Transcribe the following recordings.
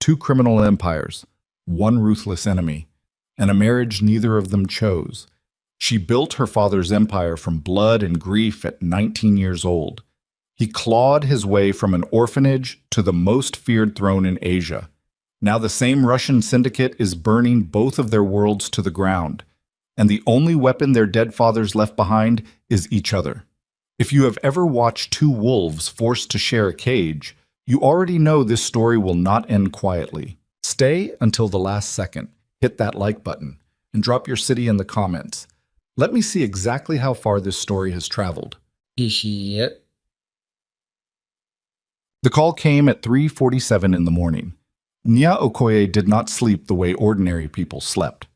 two criminal empires, one ruthless enemy, and a marriage neither of them chose. She built her father's empire from blood and grief at 19 years old. He clawed his way from an orphanage to the most feared throne in Asia. Now the same Russian syndicate is burning both of their worlds to the ground, and the only weapon their dead fathers left behind is each other. If you have ever watched two wolves forced to share a cage, you already know this story will not end quietly. Stay until the last second, hit that like button, and drop your city in the comments. Let me see exactly how far this story has traveled. Shit. The call came at 3:47 in the morning. Nya Okoye did not sleep the way ordinary people slept.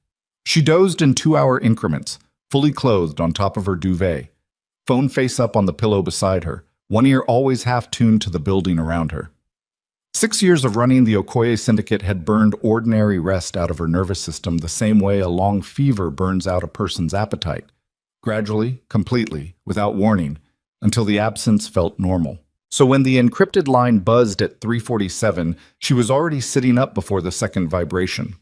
She dozed in 2-hour increments, fully clothed on top of her duvet, phone face up on the pillow beside her, one ear always half-tuned to the building around her. 6 years of running the Okoye syndicate had burned ordinary rest out of her nervous system the same way a long fever burns out a person's appetite, gradually, completely, without warning, until the absence felt normal. So when the encrypted line buzzed at 3:47, she was already sitting up before the second vibration.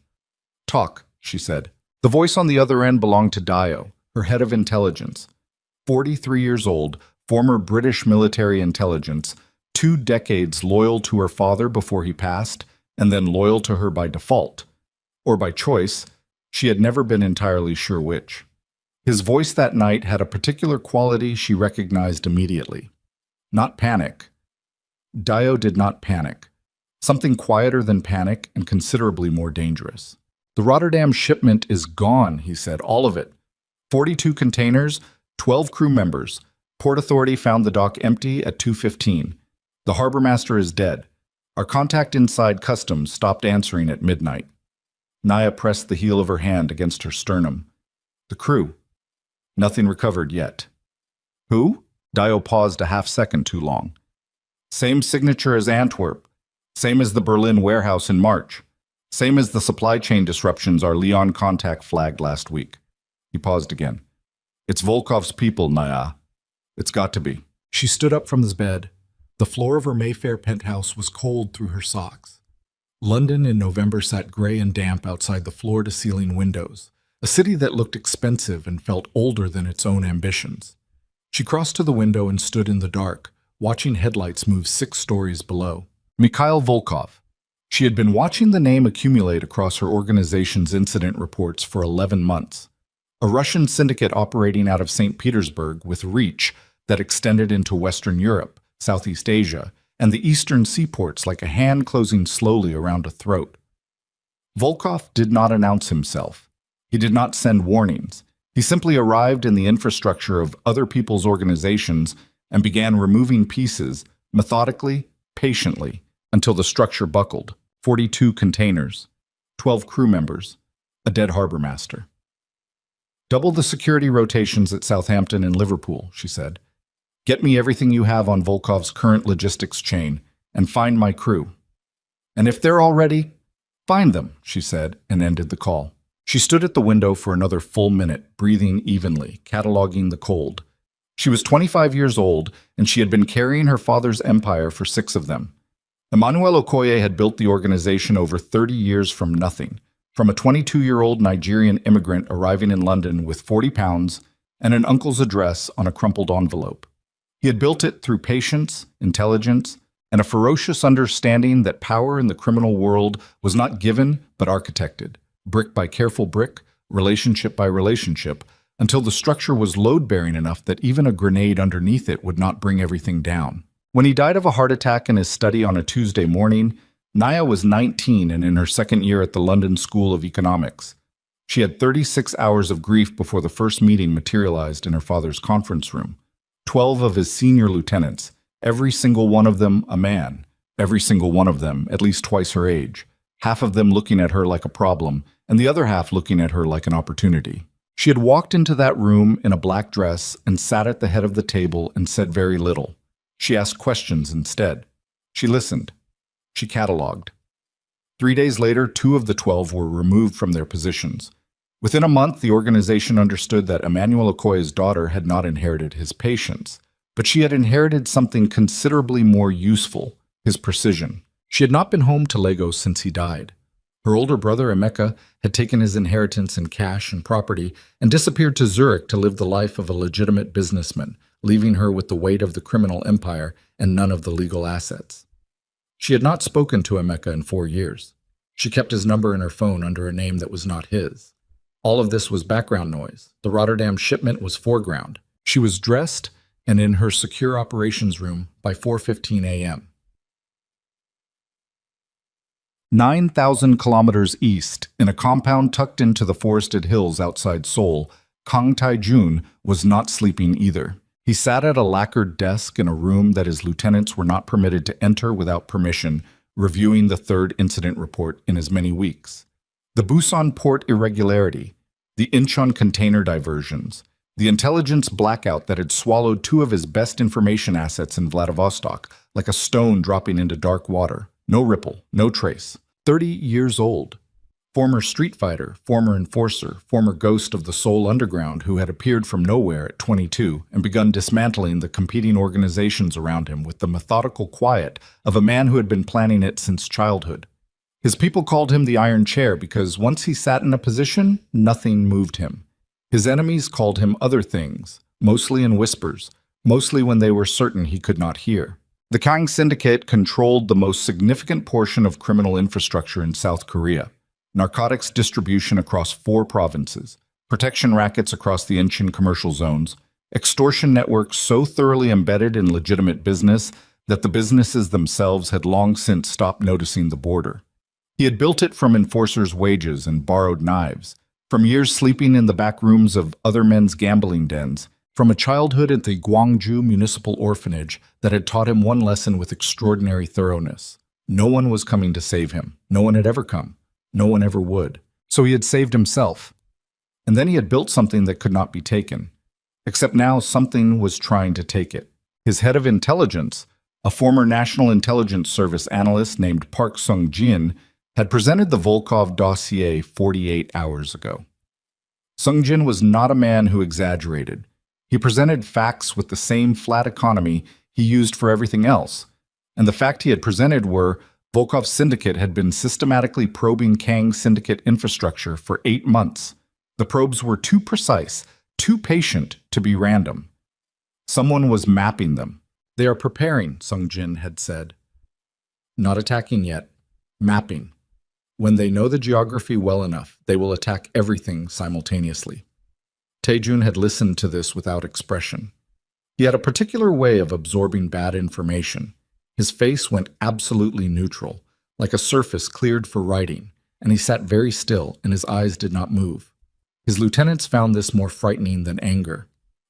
"Talk," she said. The voice on the other end belonged to Dio, her head of intelligence. 43 years old, former British military intelligence, 2 decades loyal to her father before he passed, and then loyal to her by default. Or by choice, she had never been entirely sure which. His voice that night had a particular quality she recognized immediately. Not panic. Dio did not panic. Something quieter than panic and considerably more dangerous. "The Rotterdam shipment is gone," he said, "all of it. 42 containers, 12 crew members. Port Authority found the dock empty at 2:15. The harbor master is dead. Our contact inside customs stopped answering at midnight." Naya pressed the heel of her hand against her sternum. "The crew. Nothing recovered yet." "Who?" Dio paused a half-second too long. "Same signature as Antwerp. Same as the Berlin warehouse in March. Same as the supply chain disruptions our Lyon contact flagged last week." He paused again. "It's Volkov's people, Naya. It's got to be." She stood up from his bed. The floor of her Mayfair penthouse was cold through her socks. London in November sat gray and damp outside the floor-to-ceiling windows, a city that looked expensive and felt older than its own ambitions. She crossed to the window and stood in the dark, watching headlights move 6 stories below. Mikhail Volkov. She had been watching the name accumulate across her organization's incident reports for 11 months. A Russian syndicate operating out of St. Petersburg with reach that extended into Western Europe, Southeast Asia, and the eastern seaports like a hand closing slowly around a throat. Volkov did not announce himself. He did not send warnings. He simply arrived in the infrastructure of other people's organizations and began removing pieces, methodically, patiently, until the structure buckled. 42 containers, 12 crew members, a dead harbor master. "Double the security rotations at Southampton and Liverpool," she said. "Get me everything you have on Volkov's current logistics chain, and find my crew. And if they're all ready, find them," she said, and ended the call. She stood at the window for another full minute, breathing evenly, cataloging the cold. She was 25 years old, and she had been carrying her father's empire for 6 of them. Emmanuel Okoye had built the organization over 30 years from nothing, from a 22-year-old Nigerian immigrant arriving in London with 40 pounds and an uncle's address on a crumpled envelope. He had built it through patience, intelligence, and a ferocious understanding that power in the criminal world was not given but architected, brick by careful brick, relationship by relationship, until the structure was load-bearing enough that even a grenade underneath it would not bring everything down. When he died of a heart attack in his study on a Tuesday morning, Naya was 19 and in her second year at the London School of Economics. She had 36 hours of grief before the first meeting materialized in her father's conference room. 12 of his senior lieutenants, every single one of them a man, every single one of them at least twice her age, half of them looking at her like a problem, and the other half looking at her like an opportunity. She had walked into that room in a black dress and sat at the head of the table and said very little. She asked questions instead. She listened. She cataloged. 3 days later, 2 of the 12 were removed from their positions. Within a month, the organization understood that Emmanuel Okoye's daughter had not inherited his patience, but she had inherited something considerably more useful, his precision. She had not been home to Lagos since he died. Her older brother, Emeka, had taken his inheritance in cash and property and disappeared to Zurich to live the life of a legitimate businessman, leaving her with the weight of the criminal empire and none of the legal assets. She had not spoken to Emeka in 4 years. She kept his number in her phone under a name that was not his. All of this was background noise. The Rotterdam shipment was foreground. She was dressed and in her secure operations room by 4:15 a.m. 9,000 kilometers east, in a compound tucked into the forested hills outside Seoul, Kang Tae-jun was not sleeping either. He sat at a lacquered desk in a room that his lieutenants were not permitted to enter without permission, reviewing the third incident report in as many weeks. The Busan port irregularity, the Incheon container diversions, the intelligence blackout that had swallowed 2 of his best information assets in Vladivostok, like a stone dropping into dark water. No ripple, no trace. 30 years old. Former street fighter, former enforcer, former ghost of the Seoul Underground who had appeared from nowhere at 22 and begun dismantling the competing organizations around him with the methodical quiet of a man who had been planning it since childhood. His people called him the Iron Chair because once he sat in a position, nothing moved him. His enemies called him other things, mostly in whispers, mostly when they were certain he could not hear. The Kang Syndicate controlled the most significant portion of criminal infrastructure in South Korea. Narcotics distribution across 4 provinces, protection rackets across the Incheon commercial zones, extortion networks so thoroughly embedded in legitimate business that the businesses themselves had long since stopped noticing the border. He had built it from enforcers' wages and borrowed knives, from years sleeping in the back rooms of other men's gambling dens, from a childhood at the Gwangju Municipal Orphanage that had taught him one lesson with extraordinary thoroughness. No one was coming to save him. No one had ever come. No one ever would. So he had saved himself. And then he had built something that could not be taken. Except now something was trying to take it. His head of intelligence, a former National Intelligence Service analyst named Park Sung-jin, had presented the Volkov dossier 48 hours ago. Sung-jin was not a man who exaggerated. He presented facts with the same flat economy he used for everything else, and the fact he had presented were Volkov's syndicate had been systematically probing Kang's syndicate infrastructure for 8 months. The probes were too precise, too patient to be random. Someone was mapping them. They are preparing, Sung-jin had said. Not attacking yet. Mapping. When they know the geography well enough, they will attack everything simultaneously. Tae-jun had listened to this without expression. He had a particular way of absorbing bad information. His face went absolutely neutral, like a surface cleared for writing, and he sat very still and his eyes did not move. His lieutenants found this more frightening than anger.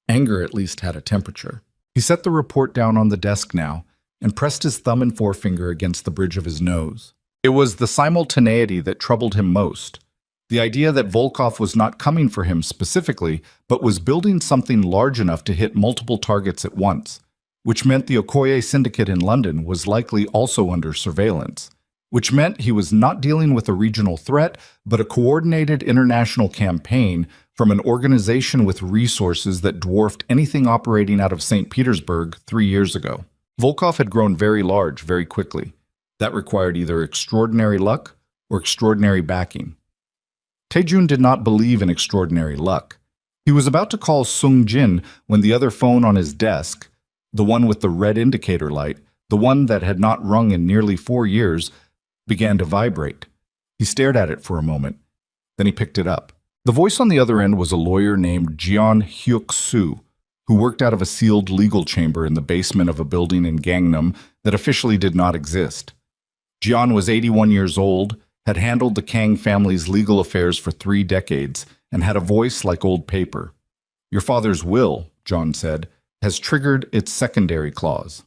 Anger at least had a temperature. He set the report down on the desk now and pressed his thumb and forefinger against the bridge of his nose. It was the simultaneity that troubled him most. The idea that Volkov was not coming for him specifically, but was building something large enough to hit multiple targets at once, which meant the Okoye syndicate in London was likely also under surveillance, which meant he was not dealing with a regional threat, but a coordinated international campaign from an organization with resources that dwarfed anything operating out of St. Petersburg 3 years ago. Volkov had grown very large very quickly. That required either extraordinary luck or extraordinary backing. Tae-jun did not believe in extraordinary luck. He was about to call Sung-jin when the other phone on his desk, the one with the red indicator light, the one that had not rung in nearly 4 years, began to vibrate. He stared at it for a moment. Then he picked it up. The voice on the other end was a lawyer named Jeon Hyuk-soo, who worked out of a sealed legal chamber in the basement of a building in Gangnam that officially did not exist. Jeon was 81 years old, had handled the Kang family's legal affairs for 3 decades, and had a voice like old paper. Your father's will, John said, has triggered its secondary clause.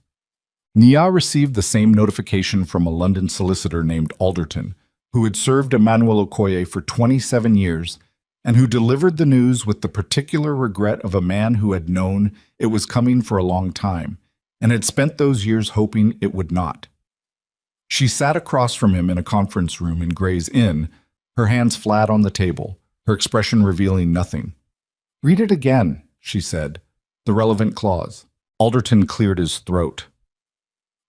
Nia received the same notification from a London solicitor named Alderton, who had served Emmanuel Okoye for 27 years, and who delivered the news with the particular regret of a man who had known it was coming for a long time, and had spent those years hoping it would not. She sat across from him in a conference room in Gray's Inn, her hands flat on the table, her expression revealing nothing. Read it again, she said, the relevant clause. Alderton cleared his throat.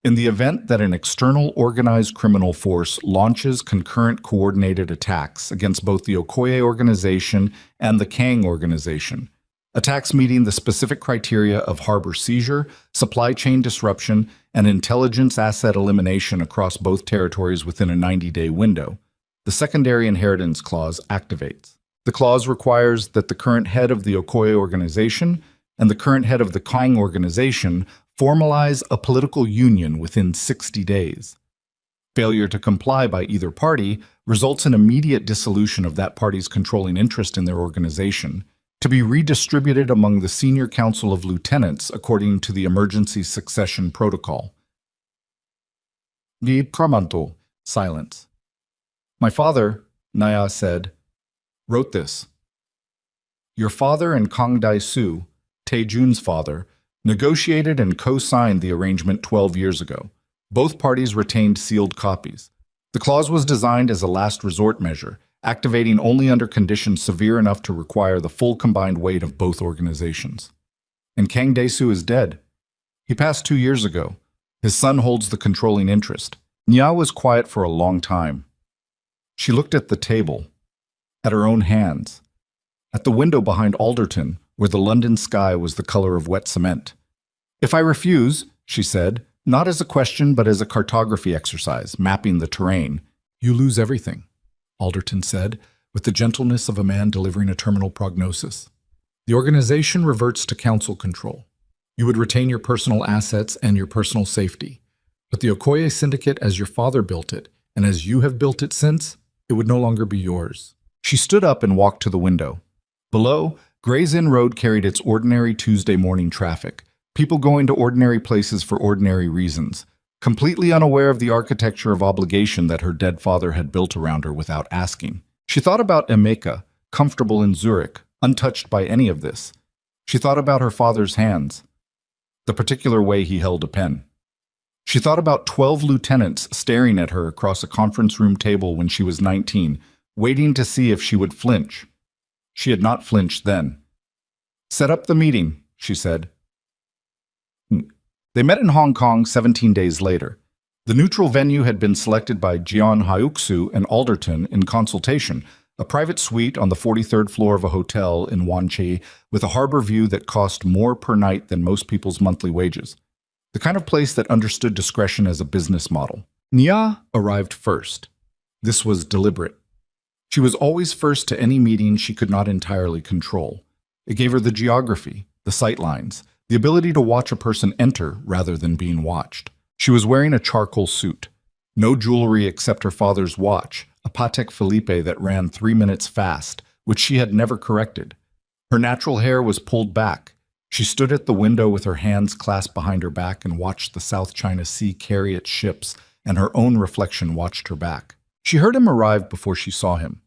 In the event that an external organized criminal force launches concurrent coordinated attacks against both the Okoye organization and the Kang organization, attacks meeting the specific criteria of harbor seizure, supply chain disruption, and intelligence asset elimination across both territories within a 90-day window, the secondary inheritance clause activates. The clause requires that the current head of the Okoye organization and the current head of the Kang organization formalize a political union within 60 days. Failure to comply by either party results in immediate dissolution of that party's controlling interest in their organization, to be redistributed among the Senior Council of Lieutenants according to the Emergency Succession Protocol. Di Pramanto, silence. My father, Naya said, wrote this. Your father and Kang Dae-soo, Tae-jun's father, negotiated and co-signed the arrangement 12 years ago. Both parties retained sealed copies. The clause was designed as a last resort measure, activating only under conditions severe enough to require the full combined weight of both organizations. And Kang Dae-soo is dead. He passed 2 years ago. His son holds the controlling interest. Nya was quiet for a long time. She looked at the table, at her own hands, at the window behind Alderton, where the London sky was the color of wet cement. If I refuse, she said, not as a question but as a cartography exercise, mapping the terrain, you lose everything, Alderton said, with the gentleness of a man delivering a terminal prognosis. The organization reverts to council control. You would retain your personal assets and your personal safety. But the Okoye Syndicate, as your father built it, and as you have built it since, it would no longer be yours. She stood up and walked to the window. Below, Gray's Inn Road carried its ordinary Tuesday morning traffic, people going to ordinary places for ordinary reasons, completely unaware of the architecture of obligation that her dead father had built around her without asking. She thought about Emeka, comfortable in Zurich, untouched by any of this. She thought about her father's hands, the particular way he held a pen. She thought about 12 lieutenants staring at her across a conference room table when she was 19, waiting to see if she would flinch. She had not flinched then. Set up the meeting, she said. They met in Hong Kong 17 days later. The neutral venue had been selected by Jeon Hyuk-soo and Alderton in consultation, a private suite on the 43rd floor of a hotel in Wanchai with a harbor view that cost more per night than most people's monthly wages. The kind of place that understood discretion as a business model. Nya arrived first. This was deliberate. She was always first to any meeting she could not entirely control. It gave her the geography, the sightlines, the ability to watch a person enter rather than being watched. She was wearing a charcoal suit. No jewelry except her father's watch, a Patek Philippe that ran 3 minutes fast, which she had never corrected. Her natural hair was pulled back. She stood at the window with her hands clasped behind her back and watched the South China Sea carry its ships, and her own reflection watched her back. She heard him arrive before she saw him.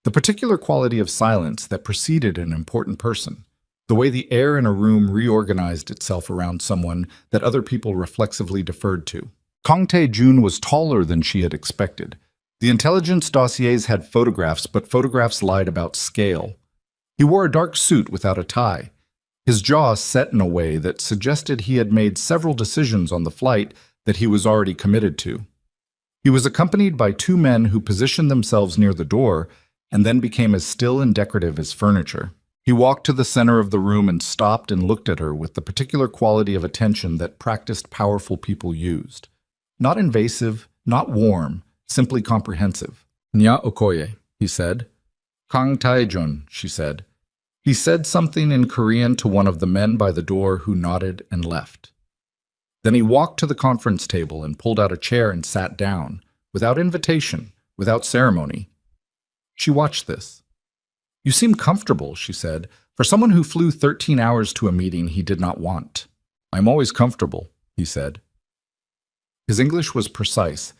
The particular quality of silence that preceded an important person, the way the air in a room reorganized itself around someone that other people reflexively deferred to. Kang Tae-jun was taller than she had expected. The intelligence dossiers had photographs, but photographs lied about scale. He wore a dark suit without a tie. His jaw set in a way that suggested he had made several decisions on the flight that he was already committed to. He was accompanied by 2 men who positioned themselves near the door and then became as still and decorative as furniture. He walked to the center of the room and stopped and looked at her with the particular quality of attention that practiced powerful people used. Not invasive, not warm, simply comprehensive. Nya Okoye, he said. Kang Tae-jun, she said. He said something in Korean to one of the men by the door who nodded and left. Then he walked to the conference table and pulled out a chair and sat down, without invitation, without ceremony. She watched this. You seem comfortable, she said, for someone who flew 13 hours to a meeting he did not want. I'm always comfortable, he said. His English was precise,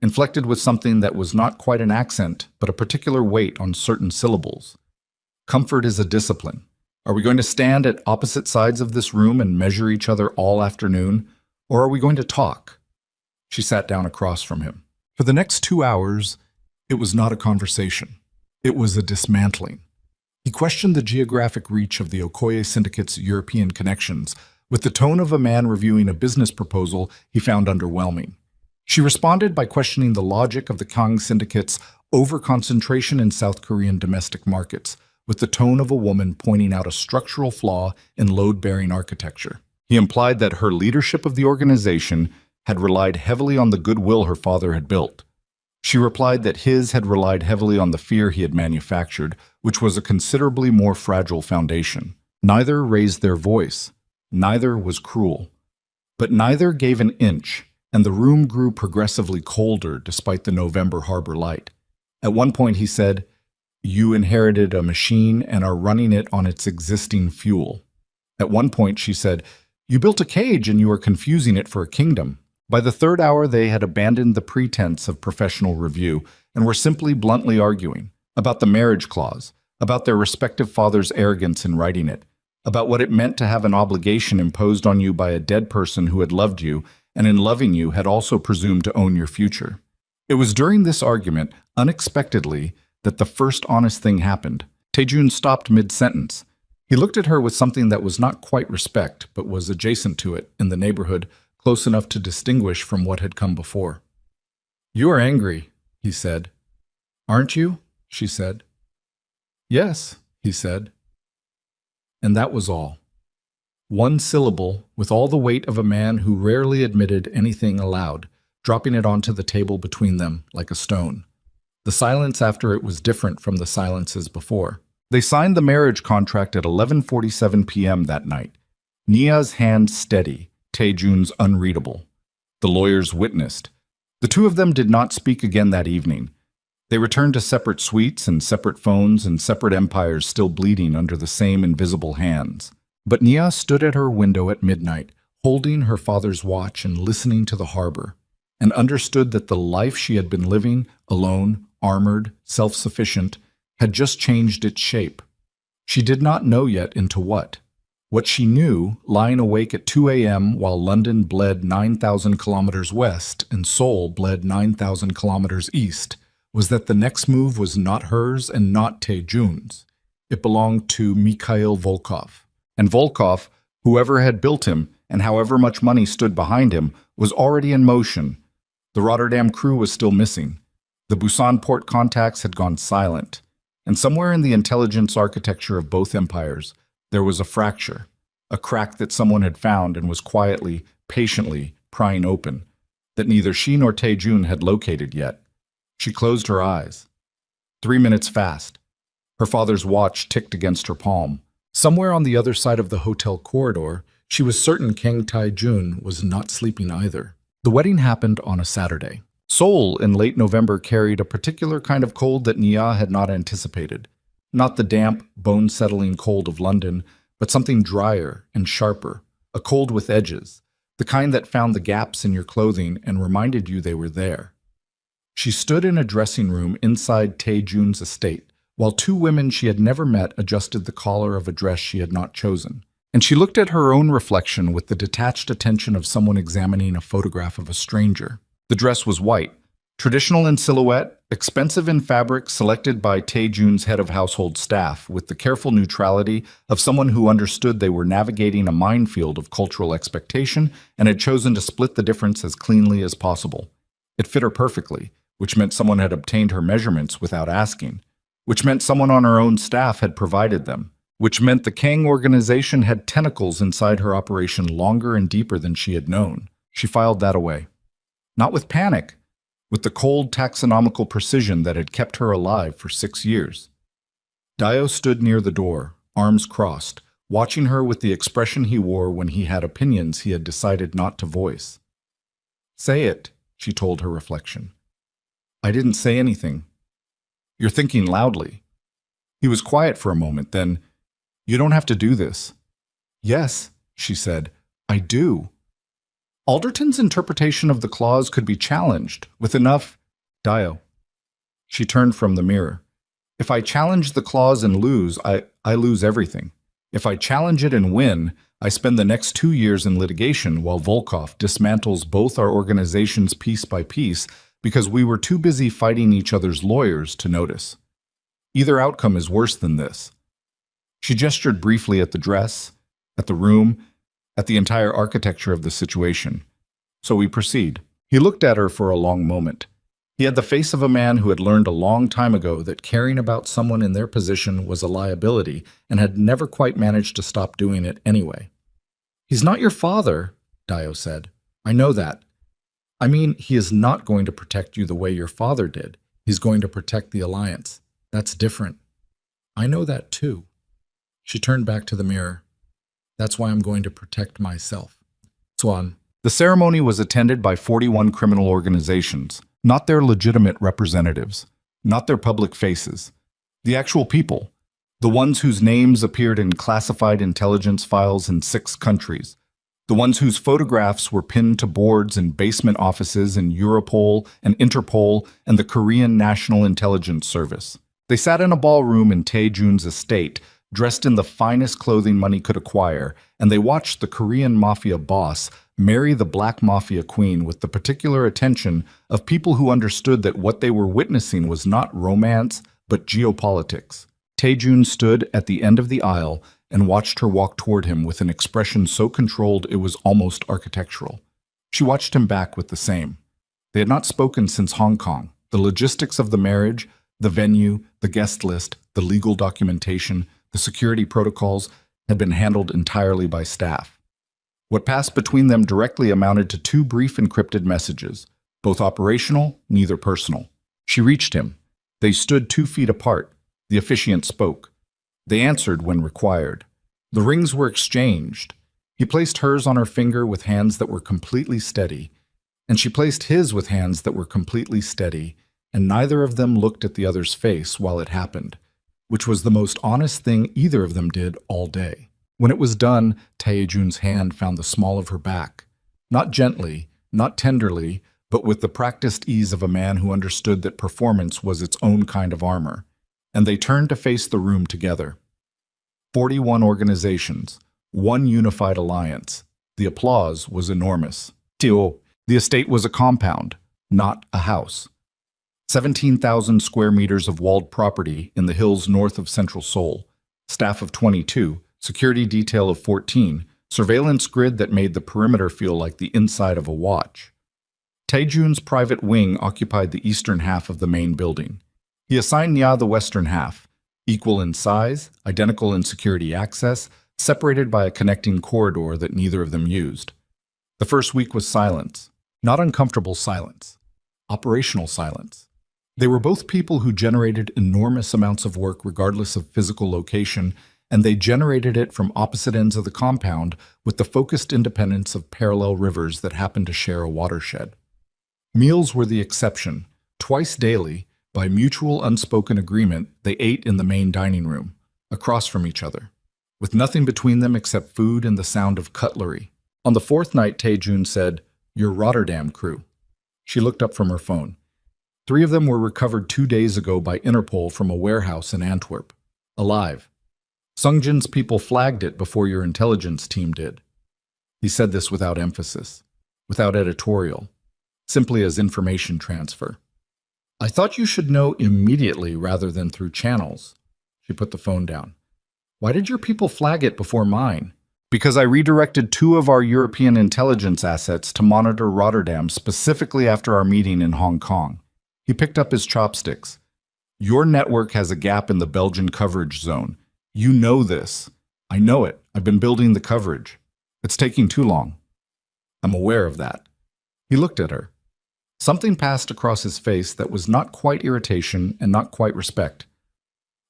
inflected with something that was not quite an accent, but a particular weight on certain syllables. Comfort is a discipline. Are we going to stand at opposite sides of this room and measure each other all afternoon, or are we going to talk? She sat down across from him. For the next 2 hours, it was not a conversation. It was a dismantling. He questioned the geographic reach of the Okoye Syndicate's European connections, with the tone of a man reviewing a business proposal he found underwhelming. She responded by questioning the logic of the Kang Syndicate's over-concentration in South Korean domestic markets, with the tone of a woman pointing out a structural flaw in load-bearing architecture. He implied that her leadership of the organization had relied heavily on the goodwill her father had built. She replied that his had relied heavily on the fear he had manufactured, which was a considerably more fragile foundation. Neither raised their voice. Neither was cruel. But neither gave an inch, and the room grew progressively colder despite the November harbor light. At one point he said, "You inherited a machine and are running it on its existing fuel." At one point she said, "You built a cage and you are confusing it for a kingdom." By the third hour they had abandoned the pretense of professional review and were simply bluntly arguing about the marriage clause, about their respective fathers' arrogance in writing it, about what it meant to have an obligation imposed on you by a dead person who had loved you and in loving you had also presumed to own your future. It was during this argument, unexpectedly, that the first honest thing happened. Taejun stopped mid-sentence. He looked at her with something that was not quite respect, but was adjacent to it, in the neighborhood, close enough to distinguish from what had come before. "You are angry," he said. "Aren't you?" she said. "Yes," he said. And that was all. One syllable, with all the weight of a man who rarely admitted anything aloud, dropping it onto the table between them like a stone. The silence after it was different from the silences before. They signed the marriage contract at 11:47 p.m. that night. Nia's hand steady, Taejun's unreadable. The lawyers witnessed. The two of them did not speak again that evening. They returned to separate suites and separate phones and separate empires still bleeding under the same invisible hands. But Nia stood at her window at midnight, holding her father's watch and listening to the harbor, and understood that the life she had been living, alone, armored, self-sufficient, had just changed its shape. She did not know yet into what. What she knew, lying awake at 2 a.m. while London bled 9,000 kilometers west and Seoul bled 9,000 kilometers east, was that the next move was not hers and not Taejun's. It belonged to Mikhail Volkov. And Volkov, whoever had built him and however much money stood behind him, was already in motion. The Rotterdam crew was still missing. The Busan port contacts had gone silent. And somewhere in the intelligence architecture of both empires, there was a fracture, a crack that someone had found and was quietly, patiently prying open, that neither she nor Taejun had located yet. She closed her eyes. 3 minutes fast. Her father's watch ticked against her palm. Somewhere on the other side of the hotel corridor, she was certain Kang Taejun was not sleeping either. The wedding happened on a Saturday. Seoul in late November carried a particular kind of cold that Nia had not anticipated. Not the damp, bone-settling cold of London, but something drier and sharper, a cold with edges, the kind that found the gaps in your clothing and reminded you they were there. She stood in a dressing room inside Taejun's estate, while two women she had never met adjusted the collar of a dress she had not chosen. And she looked at her own reflection with the detached attention of someone examining a photograph of a stranger. The dress was white, traditional in silhouette, expensive in fabric selected by Taejun's head of household staff with the careful neutrality of someone who understood they were navigating a minefield of cultural expectation and had chosen to split the difference as cleanly as possible. It fit her perfectly, which meant someone had obtained her measurements without asking, which meant someone on her own staff had provided them, which meant the Kang organization had tentacles inside her operation longer and deeper than she had known. She filed that away. Not with panic, with the cold taxonomical precision that had kept her alive for 6 years. Dio stood near the door, arms crossed, watching her with the expression he wore when he had opinions he had decided not to voice. "Say it," she told her reflection. "I didn't say anything." "You're thinking loudly." He was quiet for a moment, then, "You don't have to do this." "Yes," she said, "I do." Alderton's interpretation of the clause could be challenged with enough Dio. She turned from the mirror. "If I challenge the clause and lose, I lose everything. If I challenge it and win, I spend the next 2 years in litigation while Volkov dismantles both our organizations piece by piece because we were too busy fighting each other's lawyers to notice. Either outcome is worse than this." She gestured briefly at the dress, at the room, at the entire architecture of the situation. So we proceed. He looked at her for a long moment. He had the face of a man who had learned a long time ago that caring about someone in their position was a liability and had never quite managed to stop doing it anyway. "He's not your father," Dio said. "I know that. I mean, he is not going to protect you the way your father did. He's going to protect the alliance. That's different." "I know that too." She turned back to the mirror. "That's why I'm going to protect myself." Swan. The ceremony was attended by 41 criminal organizations, not their legitimate representatives, not their public faces. The actual people, the ones whose names appeared in classified intelligence files in 6 countries, the ones whose photographs were pinned to boards in basement offices in Europol and Interpol and the Korean National Intelligence Service. They sat in a ballroom in Taejun's estate, dressed in the finest clothing money could acquire, and they watched the Korean Mafia Boss marry the Black Mafia Queen with the particular attention of people who understood that what they were witnessing was not romance, but geopolitics. Taejun stood at the end of the aisle and watched her walk toward him with an expression so controlled it was almost architectural. She watched him back with the same. They had not spoken since Hong Kong. The logistics of the marriage, the venue, the guest list, the legal documentation, the security protocols had been handled entirely by staff. What passed between them directly amounted to 2 brief encrypted messages, both operational, neither personal. She reached him. They stood 2 feet apart. The officiant spoke. They answered when required. The rings were exchanged. He placed hers on her finger with hands that were completely steady, and she placed his with hands that were completely steady, and neither of them looked at the other's face while it happened, which was the most honest thing either of them did all day. When it was done, Taejun's hand found the small of her back. Not gently, not tenderly, but with the practiced ease of a man who understood that performance was its own kind of armor. And they turned to face the room together. 41 organizations, 1 unified alliance. The applause was enormous. The estate was a compound, not a house. 17,000 square meters of walled property in the hills north of central Seoul. Staff of 22, security detail of 14, surveillance grid that made the perimeter feel like the inside of a watch. Taejun's private wing occupied the eastern half of the main building. He assigned Nya the western half, equal in size, identical in security access, separated by a connecting corridor that neither of them used. The first week was silence, not uncomfortable silence, operational silence. They were both people who generated enormous amounts of work regardless of physical location, and they generated it from opposite ends of the compound with the focused independence of parallel rivers that happened to share a watershed. Meals were the exception. Twice daily, by mutual unspoken agreement, they ate in the main dining room, across from each other, with nothing between them except food and the sound of cutlery. On the 4th night, Taejun said, "Your Rotterdam crew." She looked up from her phone. 3 of them were recovered 2 days ago by Interpol from a warehouse in Antwerp, alive. Sungjin's people flagged it before your intelligence team did. He said this without emphasis, without editorial, simply as information transfer. "I thought you should know immediately rather than through channels." She put the phone down. "Why did your people flag it before mine?" "Because I redirected 2 of our European intelligence assets to monitor Rotterdam specifically after our meeting in Hong Kong." He picked up his chopsticks. "Your network has a gap in the Belgian coverage zone. You know this. I know it. I've been building the coverage. It's taking too long." "I'm aware of that." He looked at her. Something passed across his face that was not quite irritation and not quite respect.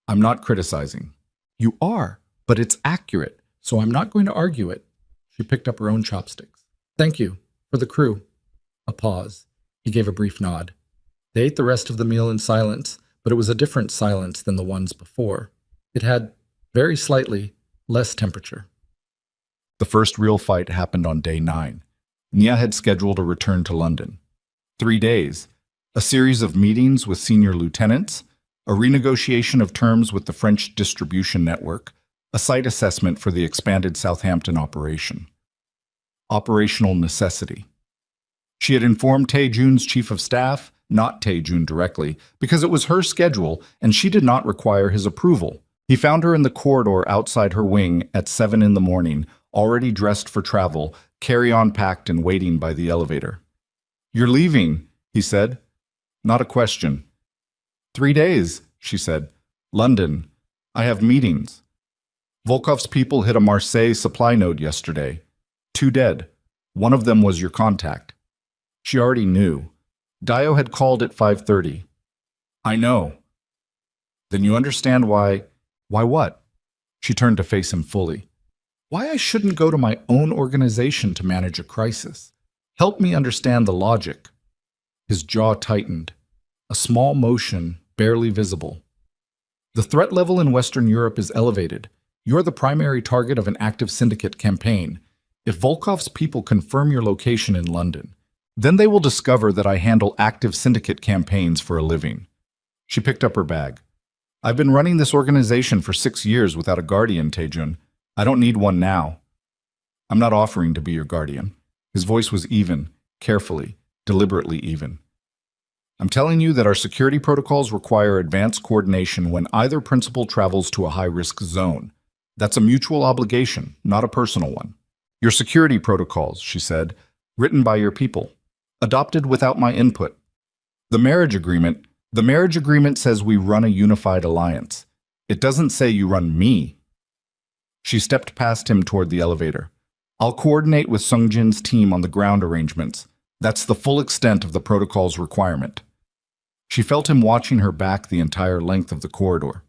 "I'm not criticizing." "You are, but it's accurate, so I'm not going to argue it." She picked up her own chopsticks. "Thank you. For the crew." A pause. He gave a brief nod. They ate the rest of the meal in silence, but it was a different silence than the ones before. It had, very slightly, less temperature. The first real fight happened on day 9. Nya had scheduled a return to London. 3 days, a series of meetings with senior lieutenants, a renegotiation of terms with the French distribution network, a site assessment for the expanded Southampton operation. Operational necessity. She had informed Taejun's chief of staff, not Taejun directly, because it was her schedule and she did not require his approval. He found her in the corridor outside her wing at 7 in the morning, already dressed for travel, carry-on packed and waiting by the elevator. "You're leaving," he said. Not a question. "3 days," she said. "London. I have meetings." Volkov's people hit a Marseille supply node yesterday. 2 dead. One of them was your contact. She already knew. Dio had called at 5:30. "I know." "Then you understand why—" "Why what?" She turned to face him fully. "Why I shouldn't go to my own organization to manage a crisis. Help me understand the logic." His jaw tightened. A small motion, barely visible. "The threat level in Western Europe is elevated. You're the primary target of an active syndicate campaign. If Volkov's people confirm your location in London, then they will discover that I handle active syndicate campaigns for a living." She picked up her bag. "I've been running this organization for 6 years without a guardian, Taejun. I don't need one now." "I'm not offering to be your guardian." His voice was even, carefully, deliberately even. "I'm telling you that our security protocols require advanced coordination when either principal travels to a high-risk zone. That's a mutual obligation, not a personal one. Your security protocols," she said, "written by your people, adopted without my input. The marriage agreement says we run a unified alliance. It doesn't say you run me." She stepped past him toward the elevator. "I'll coordinate with Sungjin's team on the ground arrangements. That's the full extent of the protocol's requirement." She felt him watching her back the entire length of the corridor.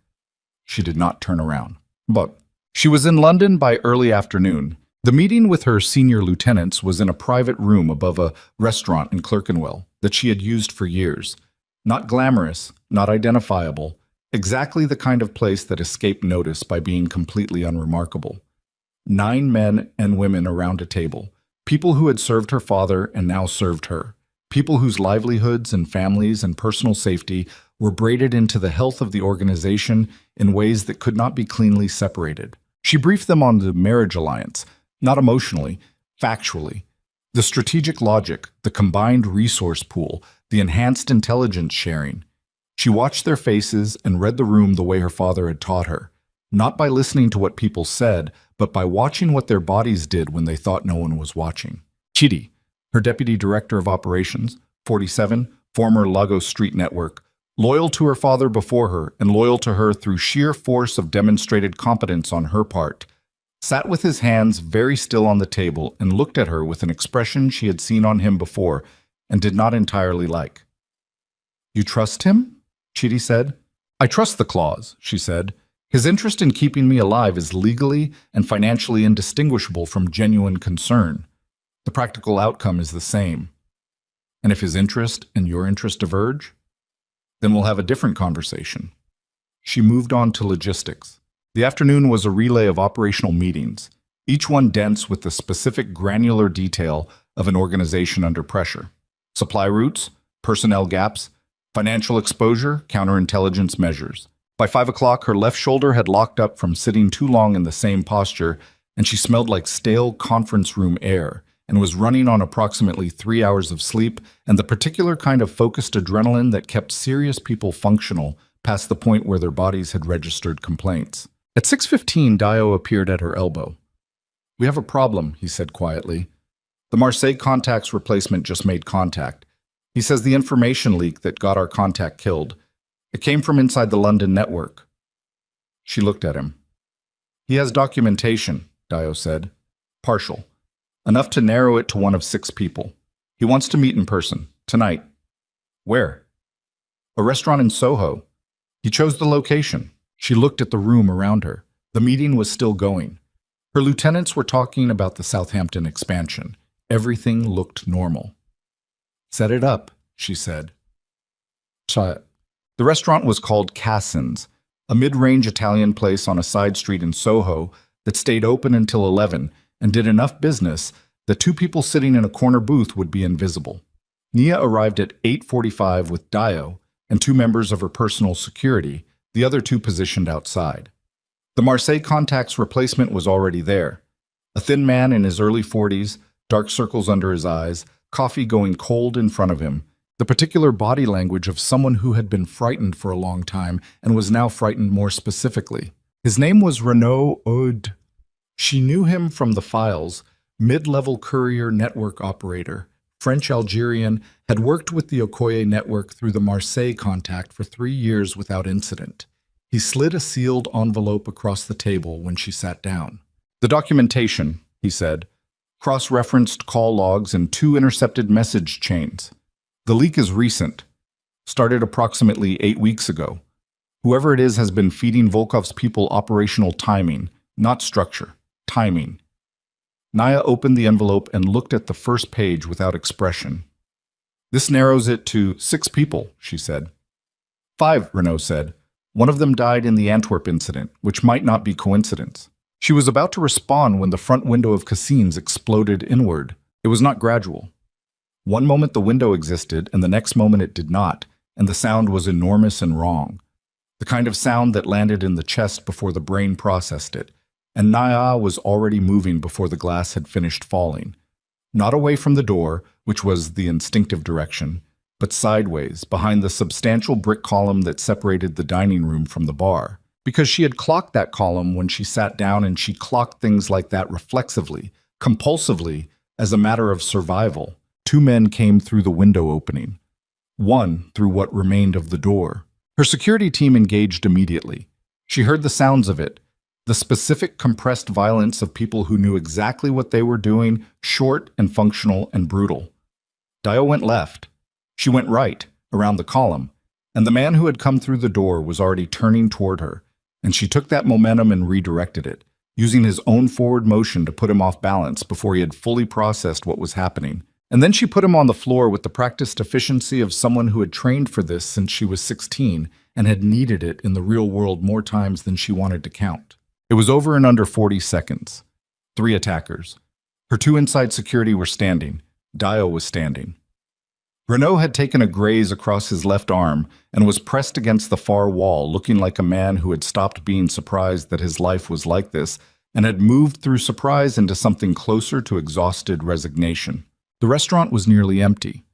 She did not turn around. But she was in London by early afternoon. The meeting with her senior lieutenants was in a private room above a restaurant in Clerkenwell that she had used for years. Not glamorous, not identifiable, exactly the kind of place that escaped notice by being completely unremarkable. 9 men and women around a table, people who had served her father and now served her, people whose livelihoods and families and personal safety were braided into the health of the organization in ways that could not be cleanly separated. She briefed them on the marriage alliance, not emotionally, factually. The strategic logic, the combined resource pool, the enhanced intelligence sharing. She watched their faces and read the room the way her father had taught her, not by listening to what people said, but by watching what their bodies did when they thought no one was watching. Chidi, her deputy director of operations, 47, former Lagos Street Network, loyal to her father before her and loyal to her through sheer force of demonstrated competence on her part, sat with his hands very still on the table and looked at her with an expression she had seen on him before and did not entirely like. "You trust him?" Chidi said. "I trust the clause," she said. "His interest in keeping me alive is legally and financially indistinguishable from genuine concern. The practical outcome is the same. And if his interest and your interest diverge, then we'll have a different conversation." She moved on to logistics. The afternoon was a relay of operational meetings, each one dense with the specific granular detail of an organization under pressure. Supply routes, personnel gaps, financial exposure, counterintelligence measures. By 5 o'clock, her left shoulder had locked up from sitting too long in the same posture, and she smelled like stale conference room air and was running on approximately 3 hours of sleep and the particular kind of focused adrenaline that kept serious people functional past the point where their bodies had registered complaints. At 6:15, Dio appeared at her elbow. "We have a problem," he said quietly. "The Marseille contact's replacement just made contact. He says the information leak that got our contact killed. It came from inside the London network." She looked at him. "He has documentation," Dio said. "Partial. Enough to narrow it to one of 6 people. He wants to meet in person, tonight." "Where?" "A restaurant in Soho. He chose the location." She looked at the room around her. The meeting was still going. Her lieutenants were talking about the Southampton expansion. Everything looked normal. "Set it up," she said. The restaurant was called Cassin's, a mid-range Italian place on a side street in Soho that stayed open until 11 and did enough business that 2 people sitting in a corner booth would be invisible. Nia arrived at 8:45 with Dio and 2 members of her personal security, the other 2 positioned outside. The Marseille contact's replacement was already there. A thin man in his early 40s, dark circles under his eyes, coffee going cold in front of him, the particular body language of someone who had been frightened for a long time and was now frightened more specifically. His name was Renaud Oud. She knew him from the files, mid-level courier network operator, French-Algerian, had worked with the Okoye network through the Marseille contact for 3 years without incident. He slid a sealed envelope across the table when she sat down. The documentation, he said, cross-referenced call logs and 2 intercepted message chains. The leak is recent, started approximately 8 weeks ago. Whoever it is has been feeding Volkov's people operational timing, not structure, timing. Naya opened the envelope and looked at the first page without expression. This narrows it to 6 people, she said. 5, Renaud said. One of them died in the Antwerp incident, which might not be coincidence. She was about to respond when the front window of Cassine's exploded inward. It was not gradual. One moment the window existed, and the next moment it did not, and the sound was enormous and wrong. The kind of sound that landed in the chest before the brain processed it, and Naya was already moving before the glass had finished falling. Not away from the door, which was the instinctive direction, but sideways, behind the substantial brick column that separated the dining room from the bar. Because she had clocked that column when she sat down, and she clocked things like that reflexively, compulsively, as a matter of survival. 2 men came through the window opening. 1 through what remained of the door. Her security team engaged immediately. She heard the sounds of it, the specific compressed violence of people who knew exactly what they were doing, short and functional and brutal. Dio went left. She went right, around the column, and the man who had come through the door was already turning toward her, and she took that momentum and redirected it, using his own forward motion to put him off balance before he had fully processed what was happening. And then she put him on the floor with the practiced efficiency of someone who had trained for this since she was 16 and had needed it in the real world more times than she wanted to count. It was over in under 40 seconds. 3 attackers. Her 2 inside security were standing. Dio was standing. Renaud had taken a graze across his left arm and was pressed against the far wall, looking like a man who had stopped being surprised that his life was like this and had moved through surprise into something closer to exhausted resignation. The restaurant was nearly empty.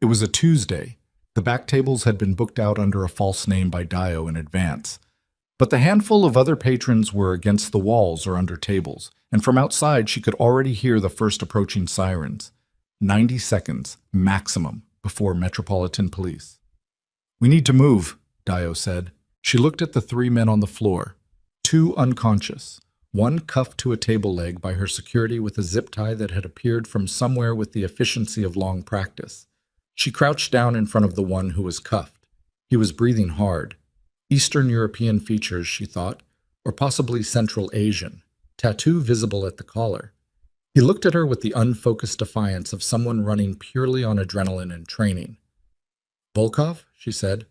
It was a Tuesday. The back tables had been booked out under a false name by Dio in advance. But the handful of other patrons were against the walls or under tables, and from outside she could already hear the first approaching sirens. 90 seconds, maximum, before Metropolitan Police. "We need to move," Dio said. She looked at the 3 men on the floor, 2 unconscious, 1 cuffed to a table leg by her security with a zip tie that had appeared from somewhere with the efficiency of long practice. She crouched down in front of the one who was cuffed. He was breathing hard. Eastern European features, she thought, or possibly Central Asian, tattoo visible at the collar. He looked at her with the unfocused defiance of someone running purely on adrenaline and training. "Volkov?" she said.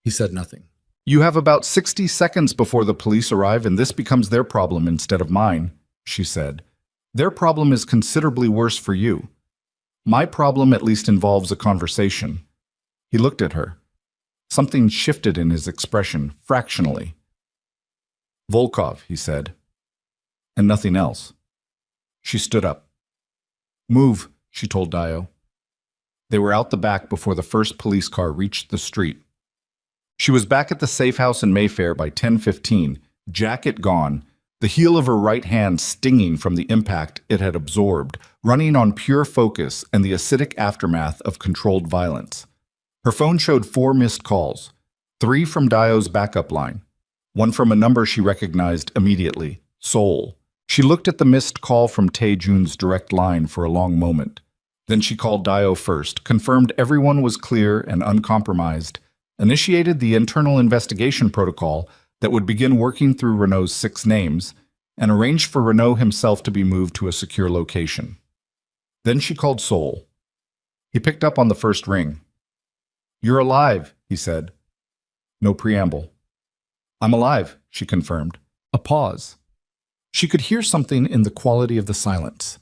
He said nothing. "You have about 60 seconds before the police arrive, and this becomes their problem instead of mine," she said. "Their problem is considerably worse for you. My problem at least involves a conversation." He looked at her. Something shifted in his expression, fractionally. "Volkov," he said, and nothing else. She stood up. "Move," she told Dio. They were out the back before the first police car reached the street. She was back at the safe house in Mayfair by 10:15, jacket gone, the heel of her right hand stinging from the impact it had absorbed, running on pure focus and the acidic aftermath of controlled violence. Her phone showed 4 missed calls, 3 from Dio's backup line, 1 from a number she recognized immediately, Seoul. She looked at the missed call from Tae-jun's direct line for a long moment. Then she called Dio first, confirmed everyone was clear and uncompromised, initiated the internal investigation protocol that would begin working through Renaud's 6 names, and arranged for Renaud himself to be moved to a secure location. Then she called Seoul. He picked up on the first ring. "You're alive," he said. No preamble. "I'm alive," she confirmed. A pause. She could hear something in the quality of the silence.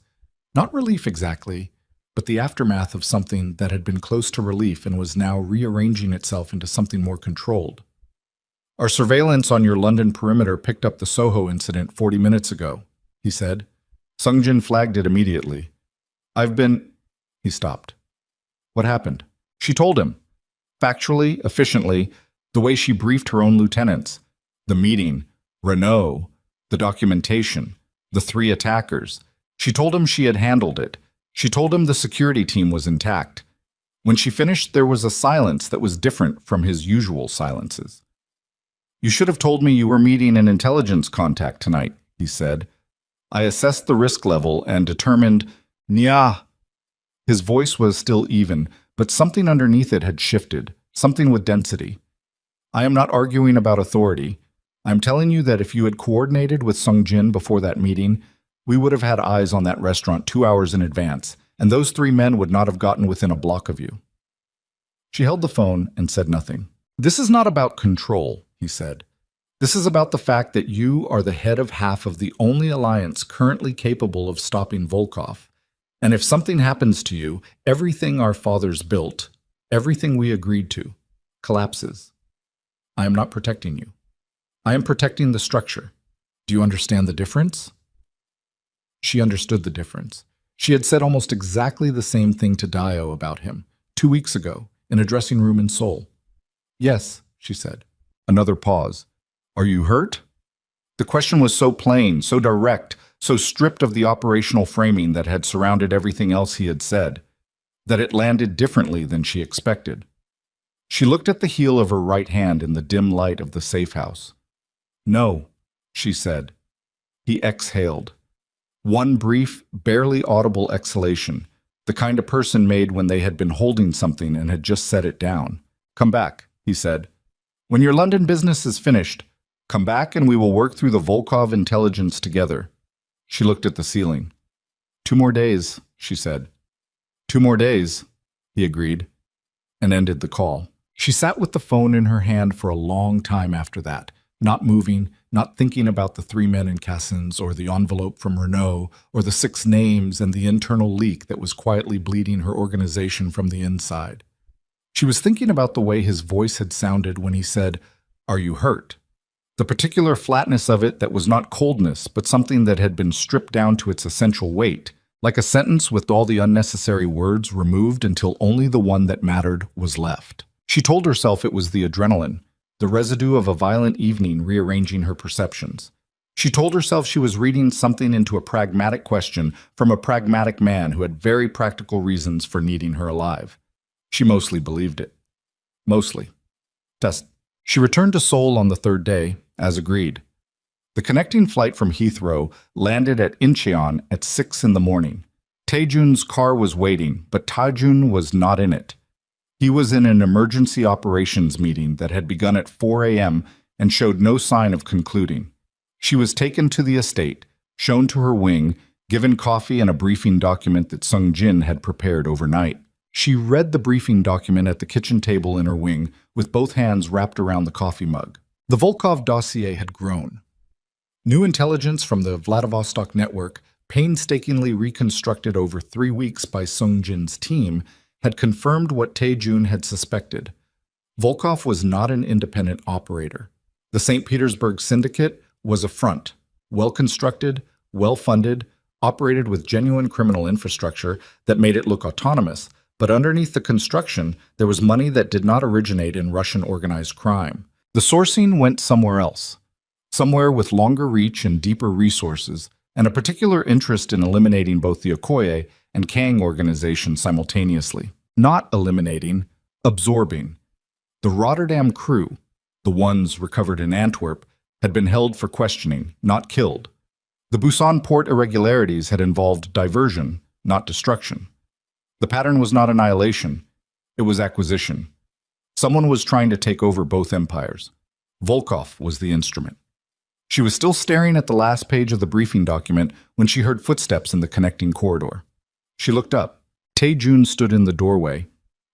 Not relief exactly, but the aftermath of something that had been close to relief and was now rearranging itself into something more controlled. "Our surveillance on your London perimeter picked up the Soho incident 40 minutes ago," he said. Sungjin flagged it immediately. "I've been—" He stopped. "What happened?" She told him. Factually, efficiently, the way she briefed her own lieutenants. The meeting, Renault, the documentation, the three attackers. She told him she had handled it. She told him the security team was intact. When she finished, there was a silence that was different from his usual silences. "You should have told me you were meeting an intelligence contact tonight," he said. "I assessed the risk level and determined, Nya." His voice was still even, but something underneath it had shifted, something with density. "I am not arguing about authority. I'm telling you that if you had coordinated with Sung Jin before that meeting, we would have had eyes on that restaurant 2 hours in advance, and those three men would not have gotten within a block of you." She held the phone and said nothing. "This is not about control," he said. "This is about the fact that you are the head of half of the only alliance currently capable of stopping Volkov. And if something happens to you, everything our fathers built, everything we agreed to, collapses. I am not protecting you. I am protecting the structure. Do you understand the difference?" She understood the difference. She had said almost exactly the same thing to Dio about him 2 weeks ago in a dressing room in Seoul. "Yes," she said. Another pause. "Are you hurt?" The question was so plain, so direct, so stripped of the operational framing that had surrounded everything else he had said, that it landed differently than she expected. She looked at the heel of her right hand in the dim light of the safe house. "No," she said. He exhaled. One brief, barely audible exhalation, the kind a person made when they had been holding something and had just set it down. "Come back," he said. "When your London business is finished, come back and we will work through the Volkov intelligence together." She looked at the ceiling. 2 more days, she said. 2 more days, he agreed, and ended the call. She sat with the phone in her hand for a long time after that, not moving, not thinking about the 3 men in Cassins or the envelope from Renault or the 6 names and the internal leak that was quietly bleeding her organization from the inside. She was thinking about the way his voice had sounded when he said, "Are you hurt?" The particular flatness of it that was not coldness, but something that had been stripped down to its essential weight, like a sentence with all the unnecessary words removed until only the one that mattered was left. She told herself it was the adrenaline, the residue of a violent evening rearranging her perceptions. She told herself she was reading something into a pragmatic question from a pragmatic man who had very practical reasons for needing her alive. She mostly believed it. Mostly. She returned to Seoul on the 3rd day, as agreed. The connecting flight from Heathrow landed at Incheon at 6 in the morning. Taejun's car was waiting, but Taejun was not in it. He was in an emergency operations meeting that had begun at 4 a.m. and showed no sign of concluding. She was taken to the estate, shown to her wing, given coffee and a briefing document that Sung Jin had prepared overnight. She read the briefing document at the kitchen table in her wing, with both hands wrapped around the coffee mug. The Volkov dossier had grown. New intelligence from the Vladivostok network, painstakingly reconstructed over 3 weeks by Sung Jin's team, had confirmed what Taejun had suspected. Volkov was not an independent operator. The St. Petersburg Syndicate was a front, well-constructed, well-funded, operated with genuine criminal infrastructure that made it look autonomous, but underneath the construction, there was money that did not originate in Russian organized crime. The sourcing went somewhere else, somewhere with longer reach and deeper resources, and a particular interest in eliminating both the Okoye and Kang organizations simultaneously. Not eliminating, absorbing. The Rotterdam crew, the ones recovered in Antwerp, had been held for questioning, not killed. The Busan port irregularities had involved diversion, not destruction. The pattern was not annihilation, it was acquisition. Someone was trying to take over both empires. Volkov was the instrument. She was still staring at the last page of the briefing document when she heard footsteps in the connecting corridor. She looked up. Taejun stood in the doorway.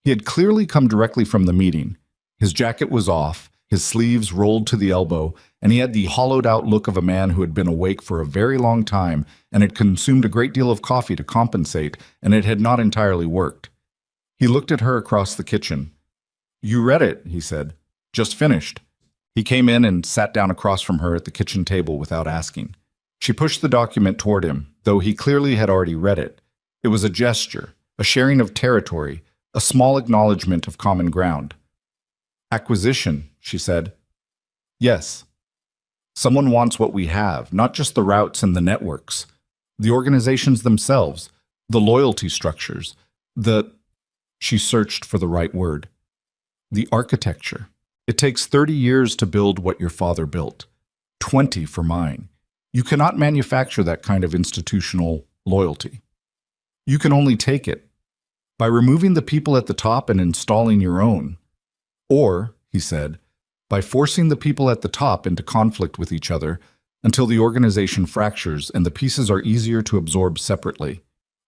He had clearly come directly from the meeting. His jacket was off, his sleeves rolled to the elbow, and he had the hollowed-out look of a man who had been awake for a very long time and had consumed a great deal of coffee to compensate, and it had not entirely worked. He looked at her across the kitchen. "You read it," he said. "Just finished." He came in and sat down across from her at the kitchen table without asking. She pushed the document toward him, though he clearly had already read it. It was a gesture, a sharing of territory, a small acknowledgement of common ground. "Acquisition," she said. "Yes." Someone wants what we have, not just the routes and the networks. The organizations themselves, the loyalty structures, she searched for the right word. The architecture. It takes 30 years to build what your father built. 20 for mine. You cannot manufacture that kind of institutional loyalty. You can only take it by removing the people at the top and installing your own. Or, he said, by forcing the people at the top into conflict with each other until the organization fractures and the pieces are easier to absorb separately.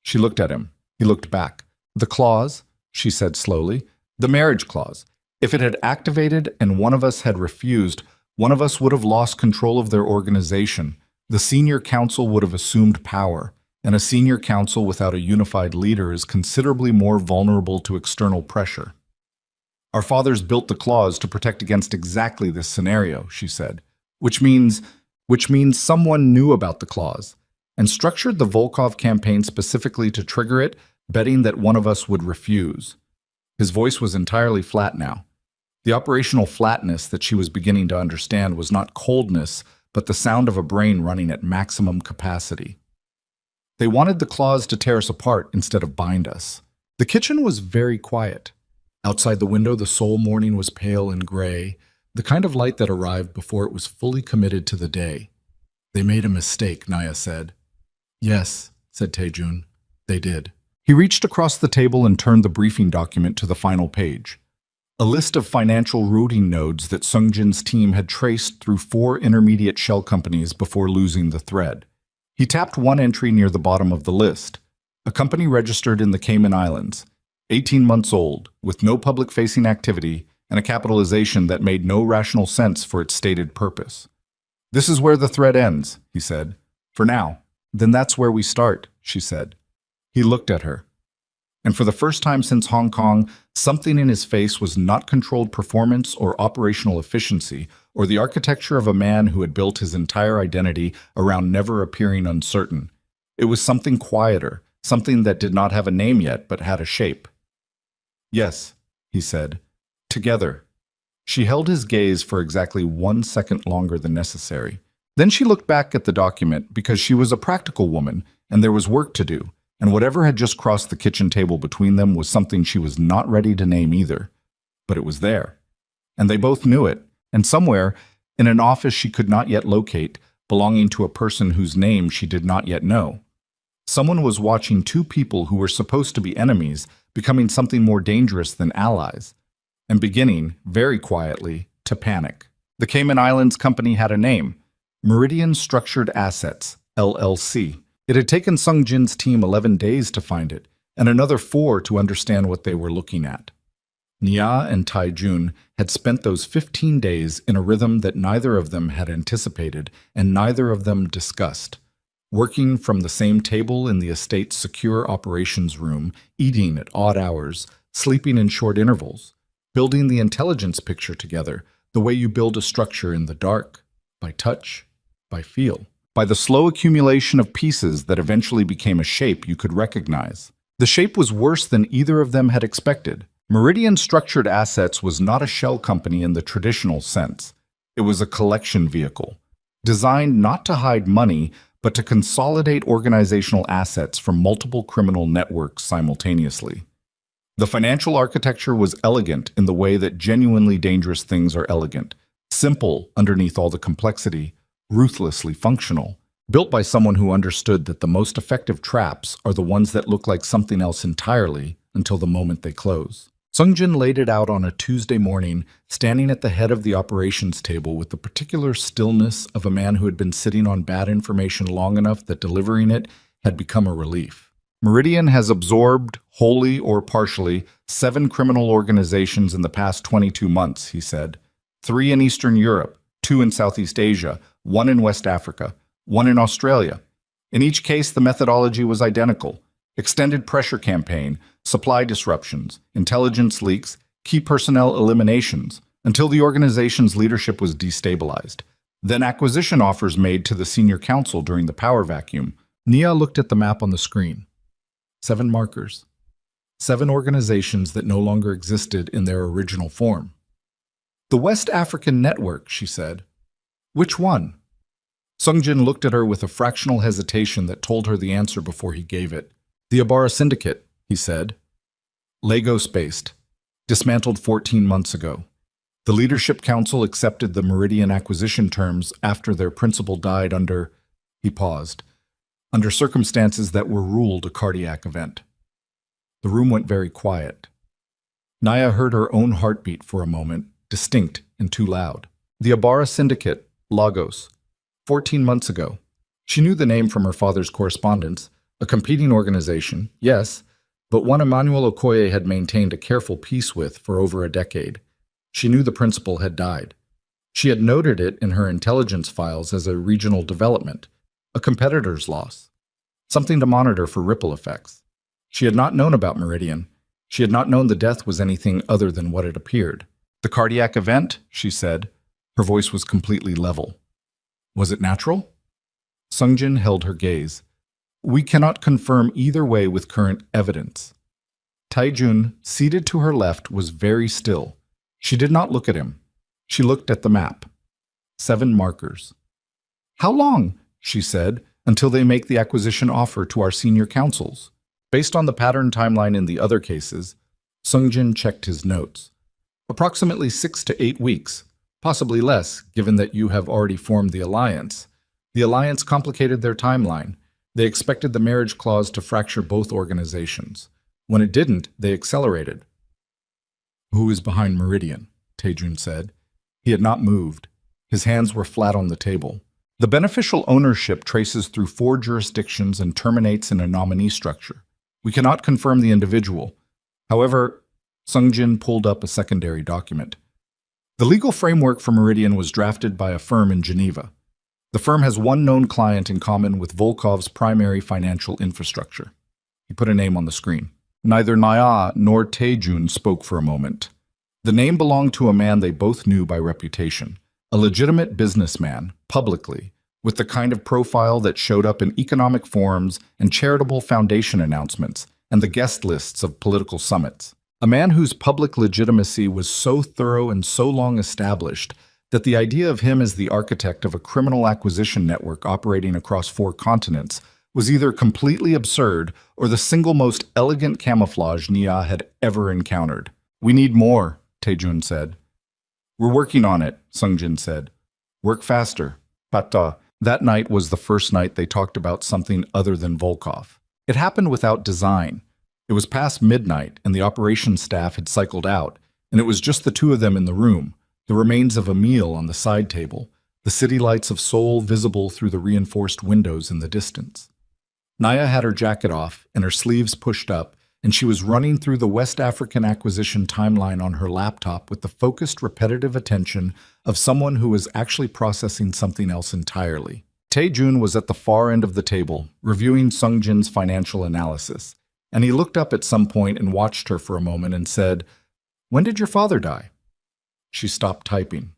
She looked at him. He looked back. The clause, she said slowly, the marriage clause. If it had activated and one of us had refused, one of us would have lost control of their organization. The senior council would have assumed power, and a senior council without a unified leader is considerably more vulnerable to external pressure. Our fathers built the clause to protect against exactly this scenario, she said, which means someone knew about the clause and structured the Volkov campaign specifically to trigger it, betting that one of us would refuse. His voice was entirely flat now. The operational flatness that she was beginning to understand was not coldness, but the sound of a brain running at maximum capacity. They wanted the clause to tear us apart instead of bind us. The kitchen was very quiet. Outside the window, the Seoul morning was pale and gray, the kind of light that arrived before it was fully committed to the day. They made a mistake, Naya said. Yes, said Taejun. They did. He reached across the table and turned the briefing document to the final page. A list of financial routing nodes that Sungjin's team had traced through 4 intermediate shell companies before losing the thread. He tapped one entry near the bottom of the list. A company registered in the Cayman Islands, 18 months old, with no public-facing activity and a capitalization that made no rational sense for its stated purpose. This is where the thread ends, he said. For now. Then that's where we start, she said. He looked at her. And for the first time since Hong Kong, something in his face was not controlled performance or operational efficiency or the architecture of a man who had built his entire identity around never appearing uncertain. It was something quieter, something that did not have a name yet but had a shape. Yes, he said. Together. She held his gaze for exactly 1 second longer than necessary. Then she looked back at the document because she was a practical woman and there was work to do. And whatever had just crossed the kitchen table between them was something she was not ready to name either. But it was there. And they both knew it. And somewhere, in an office she could not yet locate, belonging to a person whose name she did not yet know. Someone was watching 2 people who were supposed to be enemies becoming something more dangerous than allies, and beginning, very quietly, to panic. The Cayman Islands company had a name, Meridian Structured Assets, LLC. It had taken Sungjin's team 11 days to find it, and another 4 to understand what they were looking at. Nia and Taejun had spent those 15 days in a rhythm that neither of them had anticipated and neither of them discussed, working from the same table in the estate's secure operations room, eating at odd hours, sleeping in short intervals, building the intelligence picture together, the way you build a structure in the dark, by touch, by feel. By the slow accumulation of pieces that eventually became a shape you could recognize. The shape was worse than either of them had expected. Meridian Structured Assets was not a shell company in the traditional sense. It was a collection vehicle, designed not to hide money, but to consolidate organizational assets from multiple criminal networks simultaneously. The financial architecture was elegant in the way that genuinely dangerous things are elegant, simple underneath all the complexity, ruthlessly functional, built by someone who understood that the most effective traps are the ones that look like something else entirely until the moment they close. Sungjin laid it out on a Tuesday morning, standing at the head of the operations table with the particular stillness of a man who had been sitting on bad information long enough that delivering it had become a relief. Meridian has absorbed, wholly or partially, 7 criminal organizations in the past 22 months, he said. 3 in Eastern Europe, 2 in Southeast Asia, 1 in West Africa, 1 in Australia. In each case, the methodology was identical. Extended pressure campaign, supply disruptions, intelligence leaks, key personnel eliminations, until the organization's leadership was destabilized. Then acquisition offers made to the senior council during the power vacuum. Nia looked at the map on the screen. 7 markers. 7 organizations that no longer existed in their original form. The West African Network, she said. Which one? Sungjin looked at her with a fractional hesitation that told her the answer before he gave it. The Ibarra Syndicate, he said. Lagos-based. Dismantled 14 months ago. The Leadership Council accepted the Meridian acquisition terms after their principal died under, he paused, under circumstances that were ruled a cardiac event. The room went very quiet. Naya heard her own heartbeat for a moment, distinct and too loud. The Ibarra Syndicate, Lagos. 14 months ago. She knew the name from her father's correspondence, a competing organization, yes, but one Emmanuel Okoye had maintained a careful peace with for over a decade. She knew the principal had died. She had noted it in her intelligence files as a regional development, a competitor's loss, something to monitor for ripple effects. She had not known about Meridian. She had not known the death was anything other than what it appeared. The cardiac event, she said. Her voice was completely level. Was it natural? Sungjin held her gaze. We cannot confirm either way with current evidence. Taejun, seated to her left, was very still. She did not look at him. She looked at the map. 7 markers. How long, she said, until they make the acquisition offer to our senior counsels? Based on the pattern timeline in the other cases, Sungjin checked his notes. Approximately 6 to 8 weeks. Possibly less, given that you have already formed the alliance. The alliance complicated their timeline. They expected the marriage clause to fracture both organizations. When it didn't, they accelerated. Who is behind Meridian? Taejun said. He had not moved. His hands were flat on the table. The beneficial ownership traces through 4 jurisdictions and terminates in a nominee structure. We cannot confirm the individual. However, Sungjin pulled up a secondary document. The legal framework for Meridian was drafted by a firm in Geneva. The firm has one known client in common with Volkov's primary financial infrastructure. He put a name on the screen. Neither Naya nor Taejun spoke for a moment. The name belonged to a man they both knew by reputation, a legitimate businessman, publicly, with the kind of profile that showed up in economic forums and charitable foundation announcements and the guest lists of political summits. A man whose public legitimacy was so thorough and so long established that the idea of him as the architect of a criminal acquisition network operating across 4 continents was either completely absurd or the single most elegant camouflage Nia had ever encountered. We need more, Taejun said. We're working on it, Sungjin said. Work faster. Pata. That night was the first night they talked about something other than Volkov. It happened without design. It was past midnight, and the operations staff had cycled out, and it was just the 2 of them in the room, the remains of a meal on the side table, the city lights of Seoul visible through the reinforced windows in the distance. Naya had her jacket off and her sleeves pushed up, and she was running through the West African acquisition timeline on her laptop with the focused, repetitive attention of someone who was actually processing something else entirely. Taejun was at the far end of the table, reviewing Sungjin's financial analysis. And he looked up at some point and watched her for a moment and said, When did your father die? She stopped typing.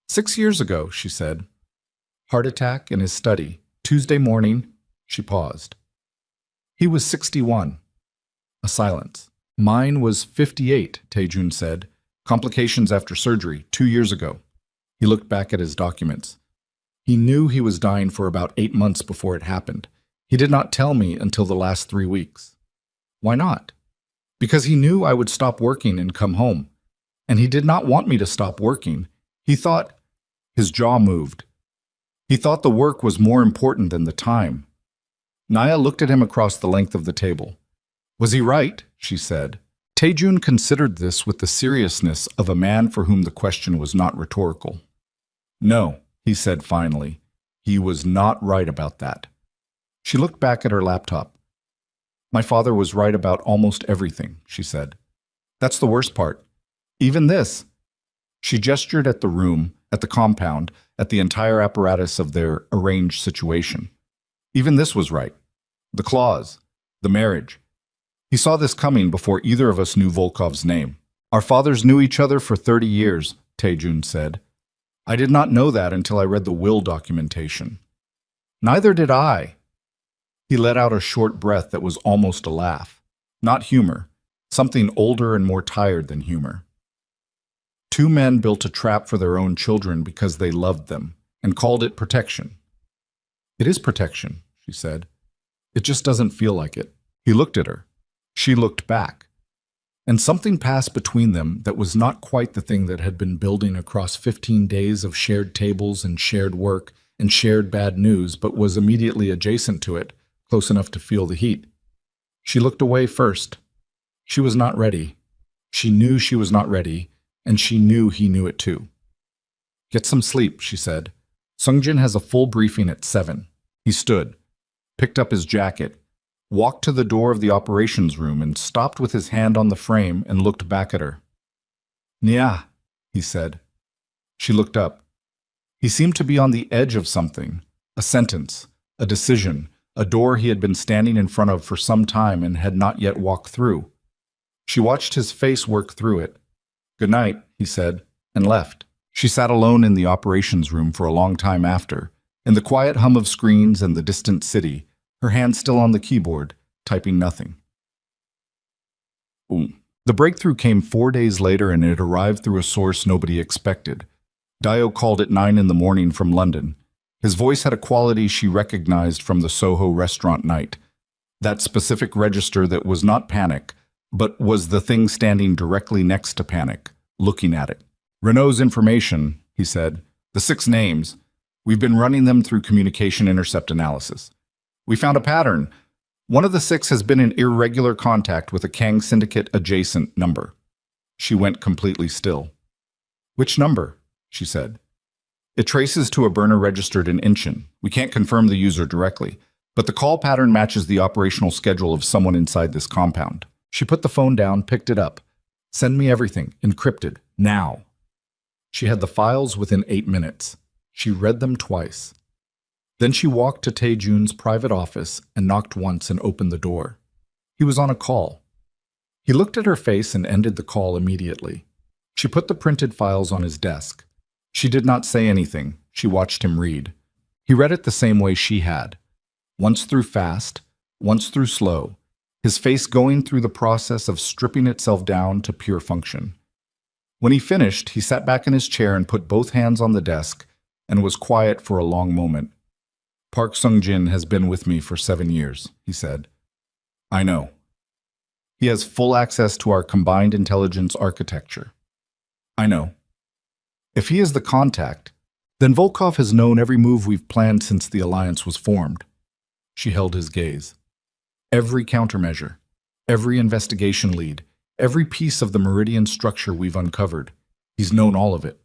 6 years ago, she said. Heart attack in his study. Tuesday morning, she paused. He was 61. A silence. Mine was 58, Taejun said. Complications after surgery, 2 years ago. He looked back at his documents. He knew he was dying for about 8 months before it happened. He did not tell me until the last 3 weeks. Why not? Because he knew I would stop working and come home. And he did not want me to stop working. He thought, his jaw moved. He thought the work was more important than the time. Naya looked at him across the length of the table. Was he right? She said. Taejun considered this with the seriousness of a man for whom the question was not rhetorical. No, he said finally. He was not right about that. She looked back at her laptop. My father was right about almost everything, she said. That's the worst part. Even this. She gestured at the room, at the compound, at the entire apparatus of their arranged situation. Even this was right. The clause, the marriage. He saw this coming before either of us knew Volkov's name. Our fathers knew each other for 30 years, Taejun said. I did not know that until I read the will documentation. Neither did I. He let out a short breath that was almost a laugh. Not humor, something older and more tired than humor. 2 men built a trap for their own children because they loved them. and called it protection. "It is protection," she said. "It just doesn't feel like it." He looked at her. She looked back. And something passed between them that was not quite the thing that had been building across 15 days of shared tables and shared work and shared bad news, but was immediately adjacent to it, close enough to feel the heat. She looked away first. She was not ready. She knew she was not ready, and she knew he knew it too. "Get some sleep," she said. "Sungjin has a full briefing at 7. He stood, picked up his jacket, walked to the door of the operations room and stopped with his hand on the frame and looked back at her. "Nia," he said. She looked up. He seemed to be on the edge of something, a sentence, a decision, a door he had been standing in front of for some time and had not yet walked through. She watched his face work through it. "Good night," he said, and left. She sat alone in the operations room for a long time after, in the quiet hum of screens and the distant city, her hand still on the keyboard, typing nothing. Boom. The breakthrough came 4 days later and it arrived through a source nobody expected. Dio called at 9 in the morning from London. His voice had a quality she recognized from the Soho restaurant night. That specific register that was not panic, but was the thing standing directly next to panic, looking at it. "Renault's information," he said. "The 6 names. We've been running them through communication intercept analysis. We found a pattern. One of the 6 has been in irregular contact with a Kang Syndicate adjacent number." She went completely still. "Which number?" she said. "It traces to a burner registered in Incheon. We can't confirm the user directly, but the call pattern matches the operational schedule of someone inside this compound." She put the phone down, picked it up. "Send me everything, encrypted, now." She had the files within 8 minutes. She read them twice. Then she walked to Taejun's private office and knocked once and opened the door. He was on a call. He looked at her face and ended the call immediately. She put the printed files on his desk. She did not say anything. She watched him read. He read it the same way she had. Once through fast, once through slow, his face going through the process of stripping itself down to pure function. When he finished, he sat back in his chair and put both hands on the desk and was quiet for a long moment. "Park Sungjin has been with me for 7 years, he said. "I know. He has full access to our combined intelligence architecture. I know. If he is the contact, then Volkov has known every move we've planned since the alliance was formed." She held his gaze. "Every countermeasure, every investigation lead, every piece of the meridian structure we've uncovered. He's known all of it."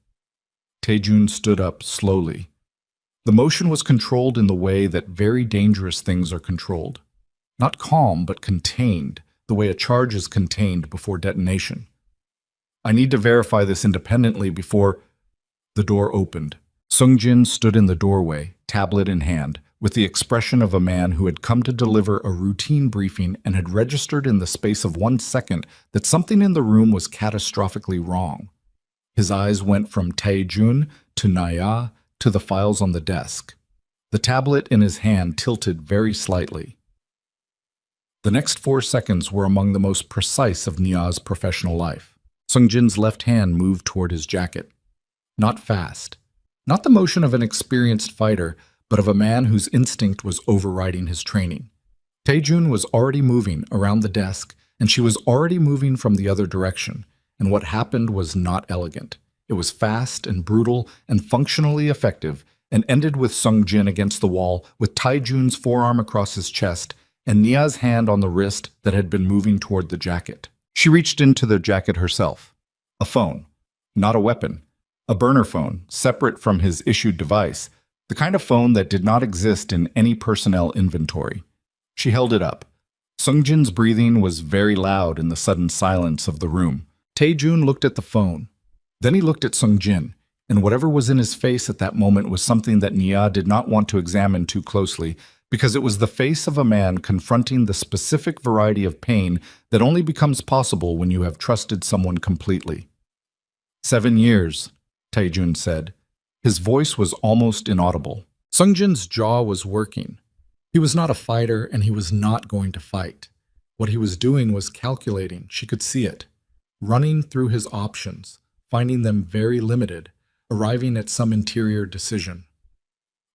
Taejun stood up slowly. The motion was controlled in the way that very dangerous things are controlled. Not calm, but contained, the way a charge is contained before detonation. "I need to verify this independently before—" The door opened. Sungjin stood in the doorway, tablet in hand, with the expression of a man who had come to deliver a routine briefing and had registered in the space of 1 second that something in the room was catastrophically wrong. His eyes went from Taejun to Naya to the files on the desk. The tablet in his hand tilted very slightly. The next 4 seconds were among the most precise of Nia's professional life. Sungjin's left hand moved toward his jacket. Not fast. Not the motion of an experienced fighter, but of a man whose instinct was overriding his training. Taejun was already moving around the desk, and she was already moving from the other direction, and what happened was not elegant. It was fast and brutal and functionally effective, and ended with Sungjin against the wall, with Taejun's forearm across his chest, and Nia's hand on the wrist that had been moving toward the jacket. She reached into the jacket herself. A phone. Not a weapon. A burner phone, separate from his issued device, the kind of phone that did not exist in any personnel inventory. She held it up. Sungjin's breathing was very loud in the sudden silence of the room. Taejun looked at the phone. Then he looked at Sungjin, and whatever was in his face at that moment was something that Nia did not want to examine too closely, because it was the face of a man confronting the specific variety of pain that only becomes possible when you have trusted someone completely. 7 years, Taejun said. His voice was almost inaudible. Sungjin's jaw was working. He was not a fighter, and he was not going to fight. What he was doing was calculating. She could see it. Running through his options, finding them very limited, arriving at some interior decision.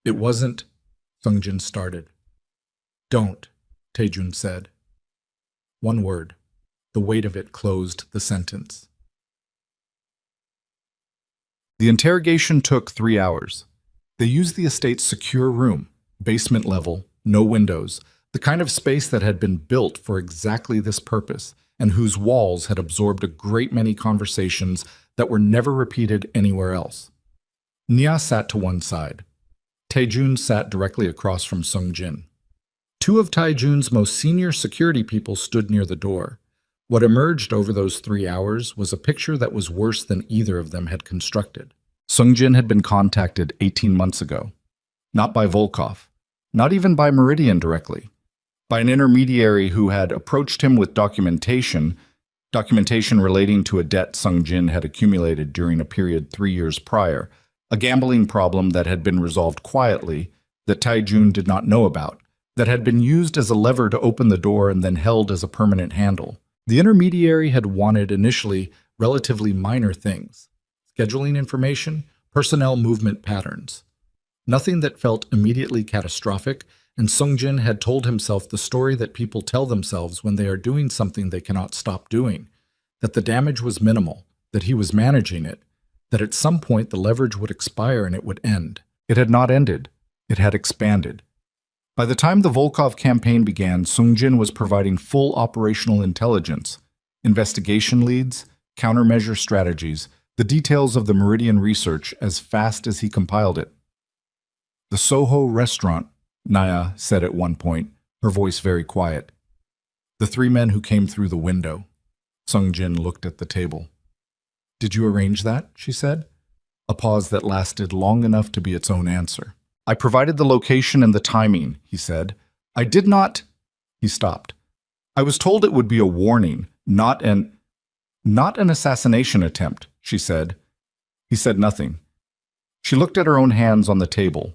It wasn't, Sungjin started. Don't, Taejun said. One word. The weight of it closed the sentence. The interrogation took 3 hours. They used the estate's secure room, basement level, no windows, the kind of space that had been built for exactly this purpose and whose walls had absorbed a great many conversations that were never repeated anywhere else. Nia sat to one side. Taejun sat directly across from Sungjin. Two of Taejun's most senior security people stood near the door. What emerged over those 3 hours was a picture that was worse than either of them had constructed. Sungjin had been contacted 18 months ago. Not by Volkov, not even by Meridian directly. By an intermediary who had approached him with documentation relating to a debt Sungjin had accumulated during a period 3 years prior, a gambling problem that had been resolved quietly, that Taejun did not know about, that had been used as a lever to open the door and then held as a permanent handle. The intermediary had wanted initially relatively minor things: scheduling information, personnel movement patterns. Nothing that felt immediately catastrophic, and Sungjin had told himself the story that people tell themselves when they are doing something they cannot stop doing, that the damage was minimal, that he was managing it, that at some point the leverage would expire and it would end. It had not ended. It had expanded. By the time the Volkov campaign began, Sungjin was providing full operational intelligence, investigation leads, countermeasure strategies, the details of the Meridian research as fast as he compiled it. The Soho restaurant, Naya said at one point, her voice very quiet. The 3 men who came through the window. Sungjin looked at the table. Did you arrange that? She said. A pause that lasted long enough to be its own answer. I provided the location and the timing, he said. I did not... He stopped. I was told it would be a warning, not an assassination attempt, she said. He said nothing. She looked at her own hands on the table.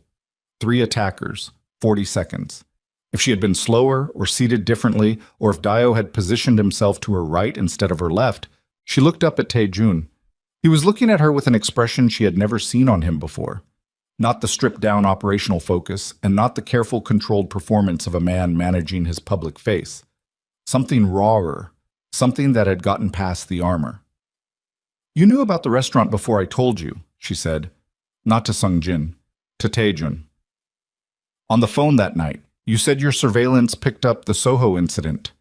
3 attackers, 40 seconds. If she had been slower or seated differently, or if Dio had positioned himself to her right instead of her left, she looked up at Taejun. He was looking at her with an expression she had never seen on him before. Not the stripped-down operational focus, and not the careful, controlled performance of a man managing his public face. Something rawer, something that had gotten past the armor. You knew about the restaurant before I told you, she said. Not to Sungjin, to Taejun. On the phone that night, you said your surveillance picked up the Soho incident.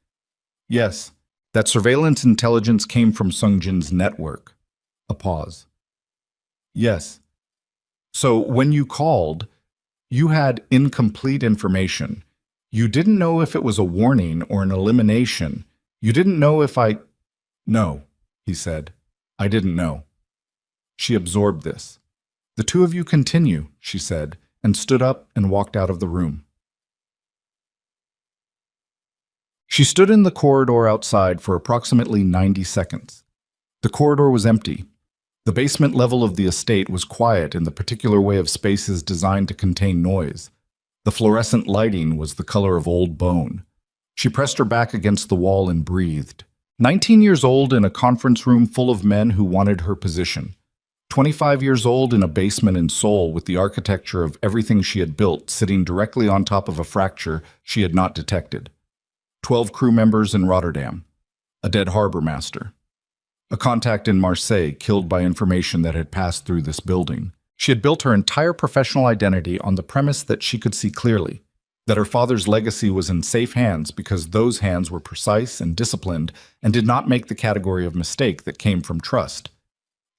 Yes, that surveillance intelligence came from Sungjin's network. A pause. Yes. So when you called, you had incomplete information. You didn't know if it was a warning or an elimination. You didn't know if I... No, he said. I didn't know. She absorbed this. The 2 of you continue, she said, and stood up and walked out of the room. She stood in the corridor outside for approximately 90 seconds. The corridor was empty. The basement level of the estate was quiet in the particular way of spaces designed to contain noise. The fluorescent lighting was the color of old bone. She pressed her back against the wall and breathed. 19 years old in a conference room full of men who wanted her position. 25 years old in a basement in Seoul with the architecture of everything she had built sitting directly on top of a fracture she had not detected. 12 crew members in Rotterdam. A dead harbor master. A contact in Marseille killed by information that had passed through this building. She had built her entire professional identity on the premise that she could see clearly, that her father's legacy was in safe hands because those hands were precise and disciplined and did not make the category of mistake that came from trust.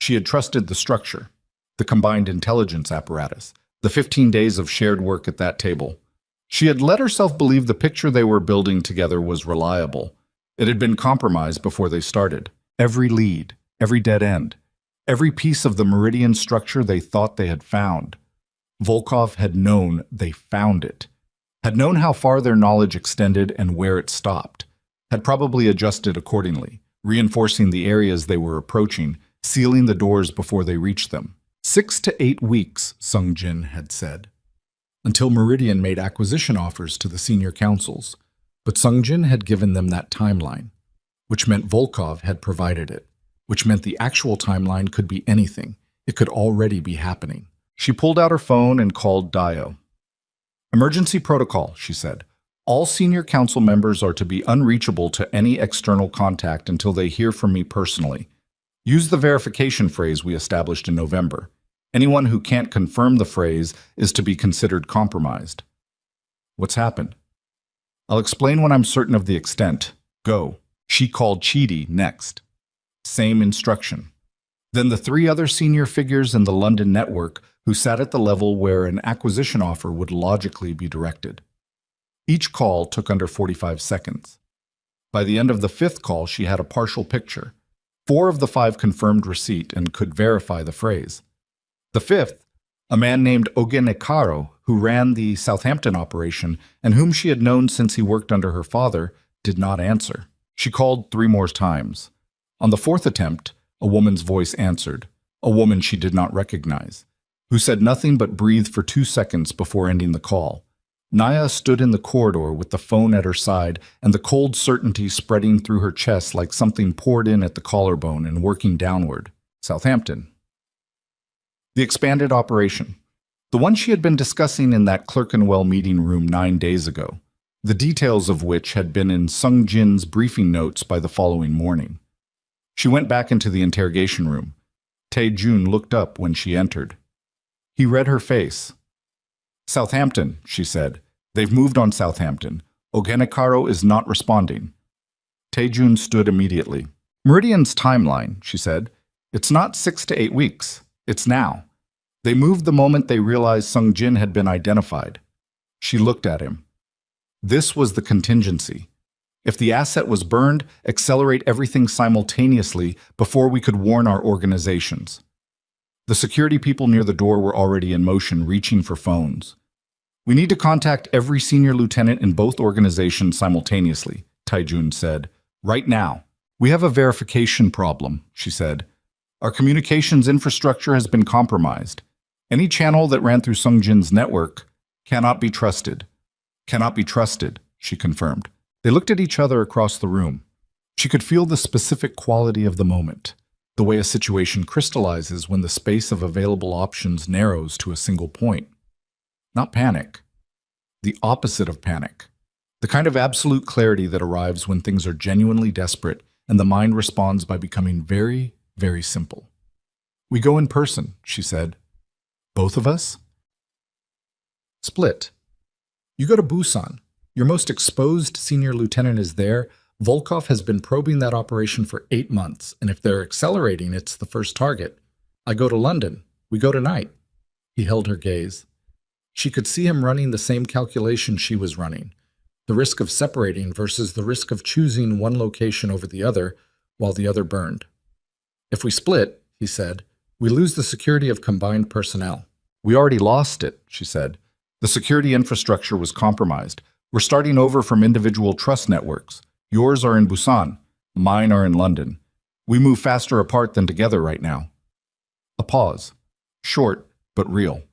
She had trusted the structure, the combined intelligence apparatus, the 15 days of shared work at that table. She had let herself believe the picture they were building together was reliable. It had been compromised before they started. Every lead, every dead end, every piece of the Meridian structure they thought they had found. Volkov had known they found it, had known how far their knowledge extended and where it stopped, had probably adjusted accordingly, reinforcing the areas they were approaching, sealing the doors before they reached them. 6 to 8 weeks, Sungjin had said, until Meridian made acquisition offers to the senior councils, but Sungjin had given them that timeline, which meant Volkov had provided it, which meant the actual timeline could be anything. It could already be happening. She pulled out her phone and called Dio. Emergency protocol, she said. All senior council members are to be unreachable to any external contact until they hear from me personally. Use the verification phrase we established in November. Anyone who can't confirm the phrase is to be considered compromised. What's happened? I'll explain when I'm certain of the extent. Go. She called Chidi next. Same instruction. Then the three other senior figures in the London network who sat at the level where an acquisition offer would logically be directed. Each call took under 45 seconds. By the end of the fifth call, she had a partial picture. 4 of the 5 confirmed receipt and could verify the phrase. The fifth, a man named Ogenekaro, who ran the Southampton operation and whom she had known since he worked under her father, did not answer. She called 3 more times. On the 4th attempt, a woman's voice answered, a woman she did not recognize, who said nothing but breathed for 2 seconds before ending the call. Naya stood in the corridor with the phone at her side and the cold certainty spreading through her chest like something poured in at the collarbone and working downward. Southampton. The expanded operation. The one she had been discussing in that Clerkenwell meeting room 9 days ago, the details of which had been in Sung Jin's briefing notes by the following morning. She went back into the interrogation room. Tae-jun looked up when she entered. He read her face. Southampton, she said. They've moved on Southampton. Ogenekaro is not responding. Tae-jun stood immediately. Meridian's timeline, she said. It's not 6 to 8 weeks. It's now. They moved the moment they realized Sung Jin had been identified. She looked at him. This was the contingency. If the asset was burned, accelerate everything simultaneously before we could warn our organizations. The security people near the door were already in motion, reaching for phones. We need to contact every senior lieutenant in both organizations simultaneously, Tae-jun said. Right now. We have a verification problem, she said. Our communications infrastructure has been compromised. Any channel that ran through Sung Jin's network cannot be trusted. Cannot be trusted, she confirmed. They looked at each other across the room. She could feel the specific quality of the moment, the way a situation crystallizes when the space of available options narrows to a single point. Not panic. The opposite of panic. The kind of absolute clarity that arrives when things are genuinely desperate and the mind responds by becoming very, very simple. We go in person, she said. Both of us? Split. You go to Busan. Your most exposed senior lieutenant is there. Volkov has been probing that operation for 8 months, and if they're accelerating, it's the first target. I go to London. We go tonight. He held her gaze. She could see him running the same calculation she was running, the risk of separating versus the risk of choosing one location over the other while the other burned. If we split, he said, we lose the security of combined personnel. We already lost it, she said. The security infrastructure was compromised. We're starting over from individual trust networks. Yours are in Busan. Mine are in London. We move faster apart than together right now. A pause. Short, but real.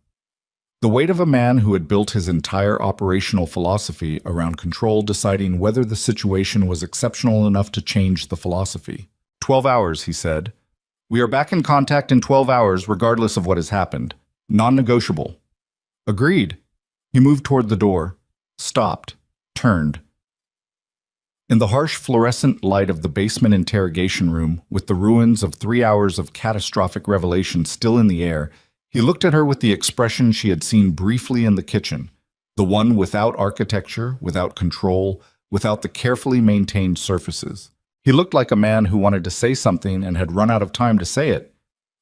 The weight of a man who had built his entire operational philosophy around control deciding whether the situation was exceptional enough to change the philosophy. 12 hours, he said. We are back in contact in 12 hours regardless of what has happened. Non-negotiable. Agreed. He moved toward the door, stopped, turned. In the harsh fluorescent light of the basement interrogation room, with the ruins of 3 hours of catastrophic revelation still in the air, he looked at her with the expression she had seen briefly in the kitchen, the one without architecture, without control, without the carefully maintained surfaces. He looked like a man who wanted to say something and had run out of time to say it.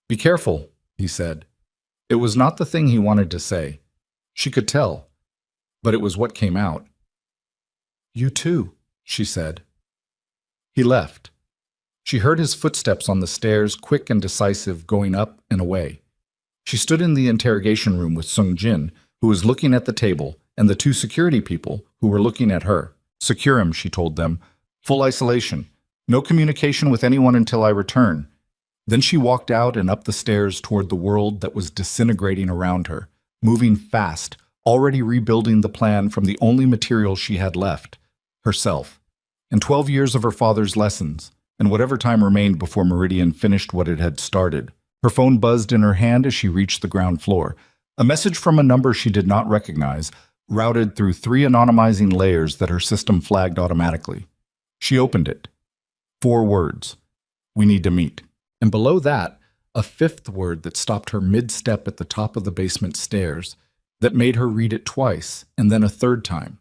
Be careful, he said. It was not the thing he wanted to say. She could tell, but it was what came out. You too, she said. He left. She heard his footsteps on the stairs, quick and decisive, going up and away. She stood in the interrogation room with Sung Jin, who was looking at the table, and the 2 security people who were looking at her. Secure him, she told them. Full isolation. No communication with anyone until I return. Then she walked out and up the stairs toward the world that was disintegrating around her, moving fast, already rebuilding the plan from the only material she had left, herself, and 12 years of her father's lessons, and whatever time remained before Meridian finished what it had started. Her phone buzzed in her hand as she reached the ground floor. A message from a number she did not recognize, routed through 3 anonymizing layers that her system flagged automatically. She opened it. 4 words. We need to meet. And below that, a 5th word that stopped her mid-step at the top of the basement stairs, that made her read it twice, and then a 3rd time,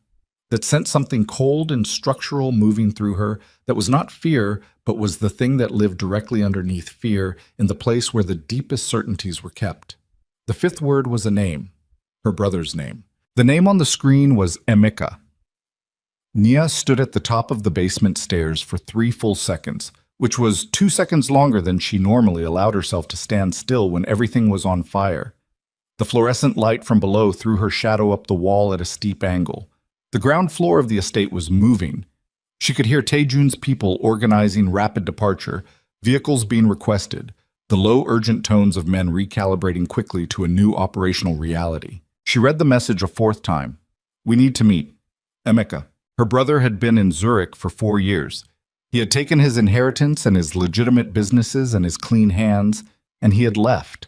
that sent something cold and structural moving through her that was not fear, but was the thing that lived directly underneath fear in the place where the deepest certainties were kept. The 5th word was a name, her brother's name. The name on the screen was Emeka. Nia stood at the top of the basement stairs for 3 full seconds, which was 2 seconds longer than she normally allowed herself to stand still when everything was on fire. The fluorescent light from below threw her shadow up the wall at a steep angle. The ground floor of the estate was moving. She could hear Taejun's people organizing rapid departure, vehicles being requested, the low urgent tones of men recalibrating quickly to a new operational reality. She read the message a 4th time. We need to meet. Emeka. Her brother had been in Zurich for 4 years. He had taken his inheritance and his legitimate businesses and his clean hands, and he had left.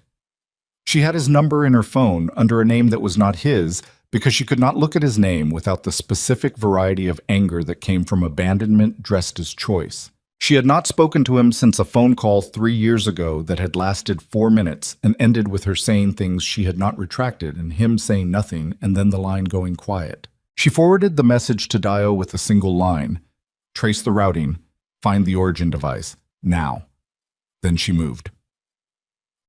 She had his number in her phone under a name that was not his because she could not look at his name without the specific variety of anger that came from abandonment dressed as choice. She had not spoken to him since a phone call 3 years ago that had lasted 4 minutes and ended with her saying things she had not retracted and him saying nothing and then the line going quiet. She forwarded the message to Dio with a single line. Trace the routing. Find the origin device. Now. Then she moved.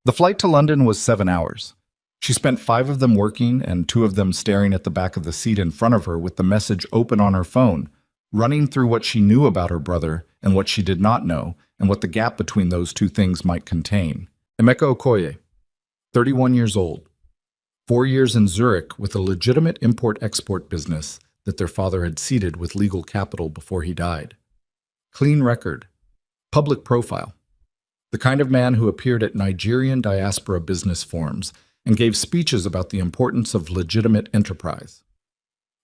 The flight to London was 7 hours. She spent 5 of them working and 2 of them staring at the back of the seat in front of her with the message open on her phone, running through what she knew about her brother and what she did not know and what the gap between those 2 things might contain. Emeka Okoye, 31 years old, 4 years in Zurich with a legitimate import-export business that their father had seeded with legal capital before he died. Clean record. Public profile. The kind of man who appeared at Nigerian diaspora business forums and gave speeches about the importance of legitimate enterprise.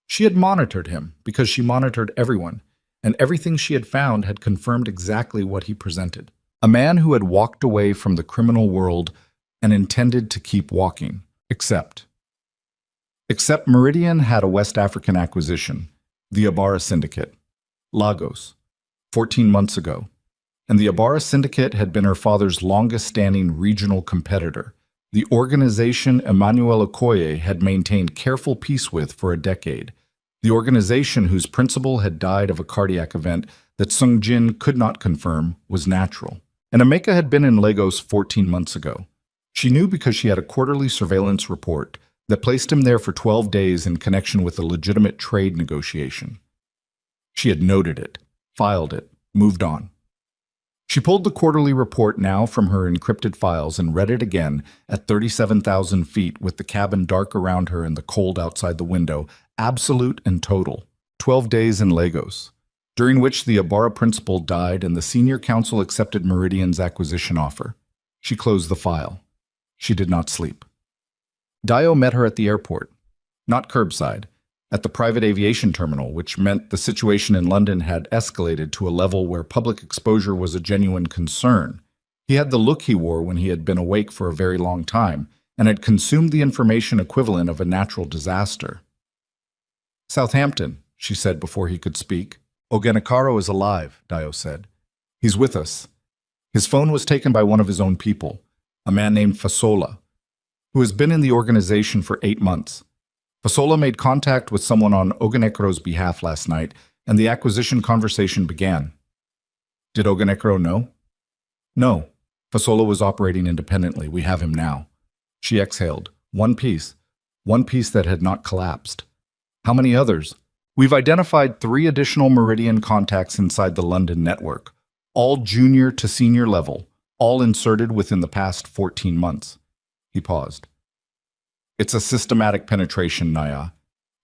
She had monitored him because she monitored everyone, and everything she had found had confirmed exactly what he presented. A man who had walked away from the criminal world and intended to keep walking, except Meridian had a West African acquisition, the Ibarra Syndicate, Lagos, 14 months ago. And the Ibarra Syndicate had been her father's longest-standing regional competitor, the organization Emmanuel Okoye had maintained careful peace with for a decade, the organization whose principal had died of a cardiac event that Sung Jin could not confirm was natural. And Emeka had been in Lagos 14 months ago. She knew because she had a quarterly surveillance report that placed him there for 12 days in connection with a legitimate trade negotiation. She had noted it, filed it, moved on. She pulled the quarterly report now from her encrypted files and read it again at 37,000 feet with the cabin dark around her and the cold outside the window, absolute and total. 12 days in Lagos, during which the Ibarra principal died and the senior counsel accepted Meridian's acquisition offer. She closed the file. She did not sleep. Dio met her at the airport, not curbside, at the private aviation terminal, which meant the situation in London had escalated to a level where public exposure was a genuine concern. He had the look he wore when he had been awake for a very long time and had consumed the information equivalent of a natural disaster. Southampton, she said before he could speak. Ogenekaro is alive, Dio said. He's with us. His phone was taken by one of his own people, a man named Fasola, who has been in the organization for 8 months. Fasola made contact with someone on Ogenekaro's behalf last night, and the acquisition conversation began. Did Ogenekaro know? No. Fasola was operating independently. We have him now. She exhaled. One piece that had not collapsed. How many others? We've identified 3 additional Meridian contacts inside the London network, all junior to senior level, all inserted within the past 14 months. He paused. It's a systematic penetration, Naya.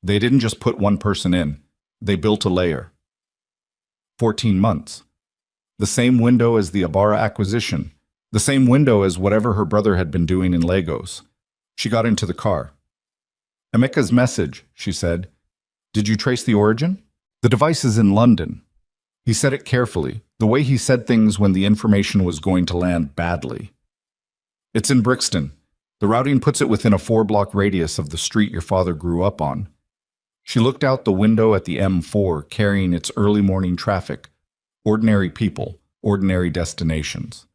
They didn't just put one person in. They built a layer. 14 months. The same window as the Ibarra acquisition. The same window as whatever her brother had been doing in Lagos. She got into the car. Emeka's message, she said. Did you trace the origin? The device is in London. He said it carefully, the way he said things when the information was going to land badly. It's in Brixton. The routing puts it within a 4-block radius of the street your father grew up on. She looked out the window at the M4 carrying its early morning traffic. Ordinary people, ordinary destinations.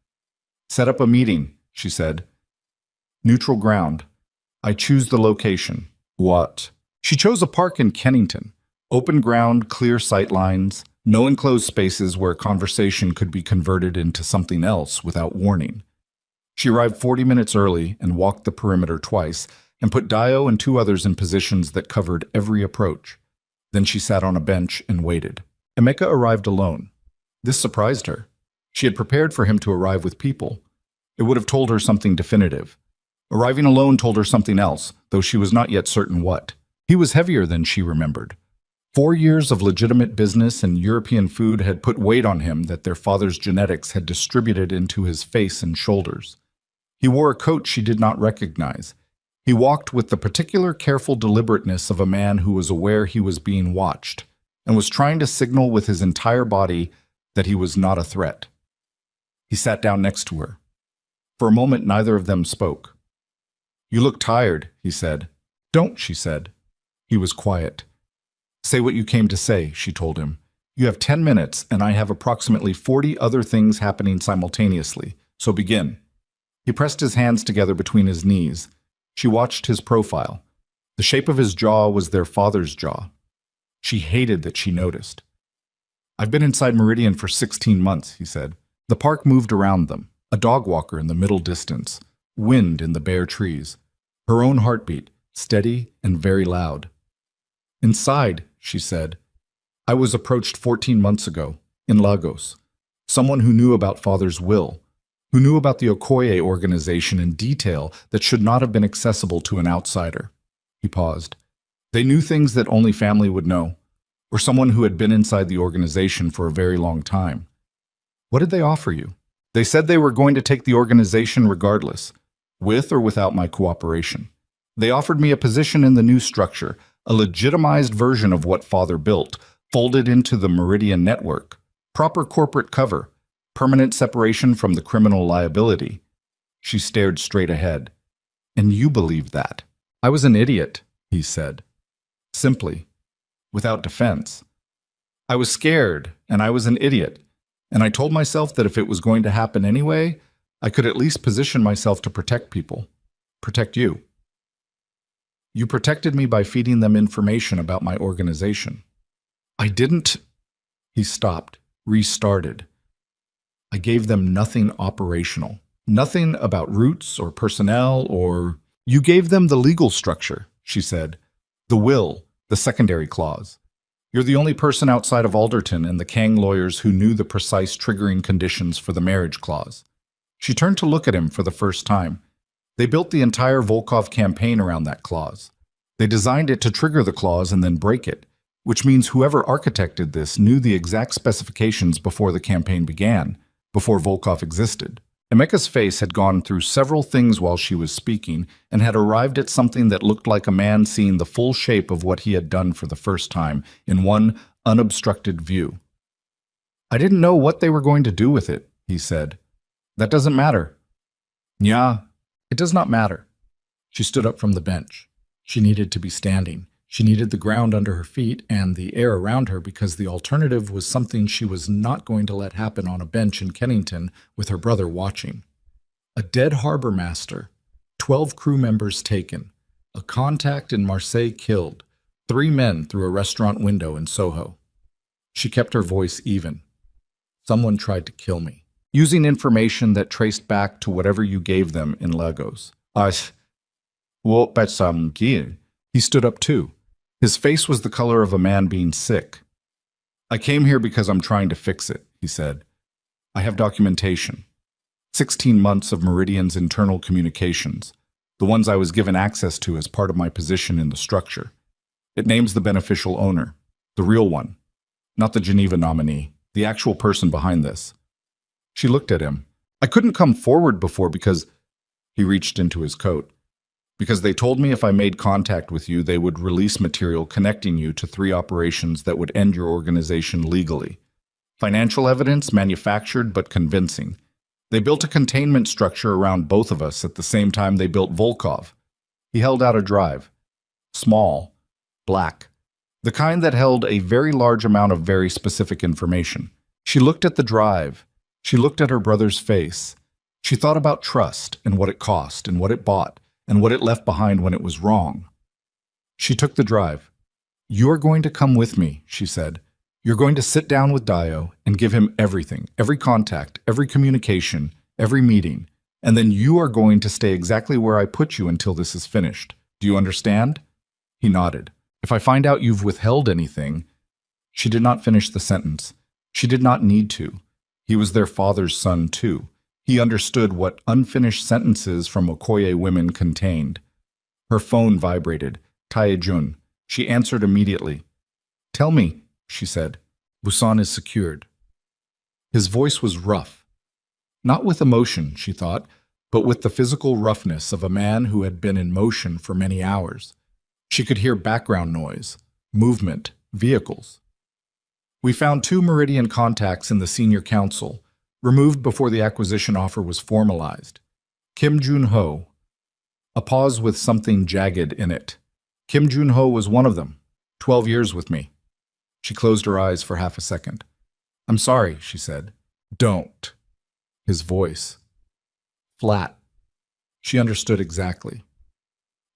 Set up a meeting, she said. Neutral ground. I choose the location. What? She chose a park in Kennington. Open ground, clear sight lines, no enclosed spaces where conversation could be converted into something else without warning. She arrived 40 minutes early and walked the perimeter twice and put Dio and 2 others in positions that covered every approach. Then she sat on a bench and waited. Emeka arrived alone. This surprised her. She had prepared for him to arrive with people. It would have told her something definitive. Arriving alone told her something else, though she was not yet certain what. He was heavier than she remembered. 4 years of legitimate business and European food had put weight on him that their father's genetics had distributed into his face and shoulders. He wore a coat she did not recognize. He walked with the particular careful deliberateness of a man who was aware he was being watched and was trying to signal with his entire body that he was not a threat. He sat down next to her. For a moment, neither of them spoke. You look tired, he said. Don't, she said. He was quiet. Say what you came to say, she told him. You have 10 minutes, and I have approximately 40 other things happening simultaneously, so begin. He pressed his hands together between his knees. She watched his profile. The shape of his jaw was their father's jaw. She hated that she noticed. I've been inside Meridian for 16 months, he said. The park moved around them, a dog walker in the middle distance, wind in the bare trees, her own heartbeat, steady and very loud. Inside, she said, I was approached 14 months ago, in Lagos. Someone who knew about father's will, who knew about the Okoye organization in detail that should not have been accessible to an outsider. He paused. They knew things that only family would know, or someone who had been inside the organization for a very long time. What did they offer you? They said they were going to take the organization regardless, with or without my cooperation. They offered me a position in the new structure, a legitimized version of what father built, folded into the Meridian network, proper corporate cover, permanent separation from the criminal liability. She stared straight ahead. And you believed that? I was an idiot, he said. Simply, without defense. I was scared, and I was an idiot, and I told myself that if it was going to happen anyway, I could at least position myself to protect people. Protect you. You protected me by feeding them information about my organization. I didn't. He stopped, restarted. I gave them nothing operational, nothing about routes or personnel or... You gave them the legal structure, she said. The will, the secondary clause. You're the only person outside of Alderton and the Kang lawyers who knew the precise triggering conditions for the marriage clause. She turned to look at him for the first time. They built the entire Volkov campaign around that clause. They designed it to trigger the clause and then break it, which means whoever architected this knew the exact specifications before the campaign began, before Volkov existed. Emeka's face had gone through several things while she was speaking and had arrived at something that looked like a man seeing the full shape of what he had done for the first time in one unobstructed view. I didn't know what they were going to do with it, he said. That doesn't matter. Yeah, it does not matter. She stood up from the bench. She needed to be standing. She needed the ground under her feet and the air around her because the alternative was something she was not going to let happen on a bench in Kennington with her brother watching. A dead harbor master, 12 crew members taken, a contact in Marseille killed, 3 men through a restaurant window in Soho. She kept her voice even. Someone tried to kill me, using information that traced back to whatever you gave them in Lagos. He stood up too. His face was the color of a man being sick. I came here because I'm trying to fix it, he said. I have documentation. 16 months of Meridian's internal communications, the ones I was given access to as part of my position in the structure. It names the beneficial owner, the real one, not the Geneva nominee, the actual person behind this. She looked at him. I couldn't come forward before because... He reached into his coat. Because they told me if I made contact with you, they would release material connecting you to 3 operations that would end your organization legally. Financial evidence, manufactured but convincing. They built a containment structure around both of us at the same time they built Volkov. He held out a drive. Small, black, the kind that held a very large amount of very specific information. She looked at the drive. She looked at her brother's face. She thought about trust and what it cost and what it bought and what it left behind when it was wrong. She took the drive. "You're going to come with me," she said. "You're going to sit down with Dio and give him everything, every contact, every communication, every meeting, and then you are going to stay exactly where I put you until this is finished. Do you understand?" He nodded. "If I find out you've withheld anything—" She did not finish the sentence. She did not need to. He was their father's son, too. He understood what unfinished sentences from Okoye women contained. Her phone vibrated. Tae-jun. She answered immediately. "Tell me," she said. "Busan is secured." His voice was rough. Not with emotion, she thought, but with the physical roughness of a man who had been in motion for many hours. She could hear background noise, movement, vehicles. "We found 2 Meridian contacts in the senior council, removed before the acquisition offer was formalized. Kim Jun-ho." A pause with something jagged in it. "Kim Jun-ho was one of them. 12 years with me." She closed her eyes for half a second. "I'm sorry," she said. "Don't." His voice. Flat. She understood exactly.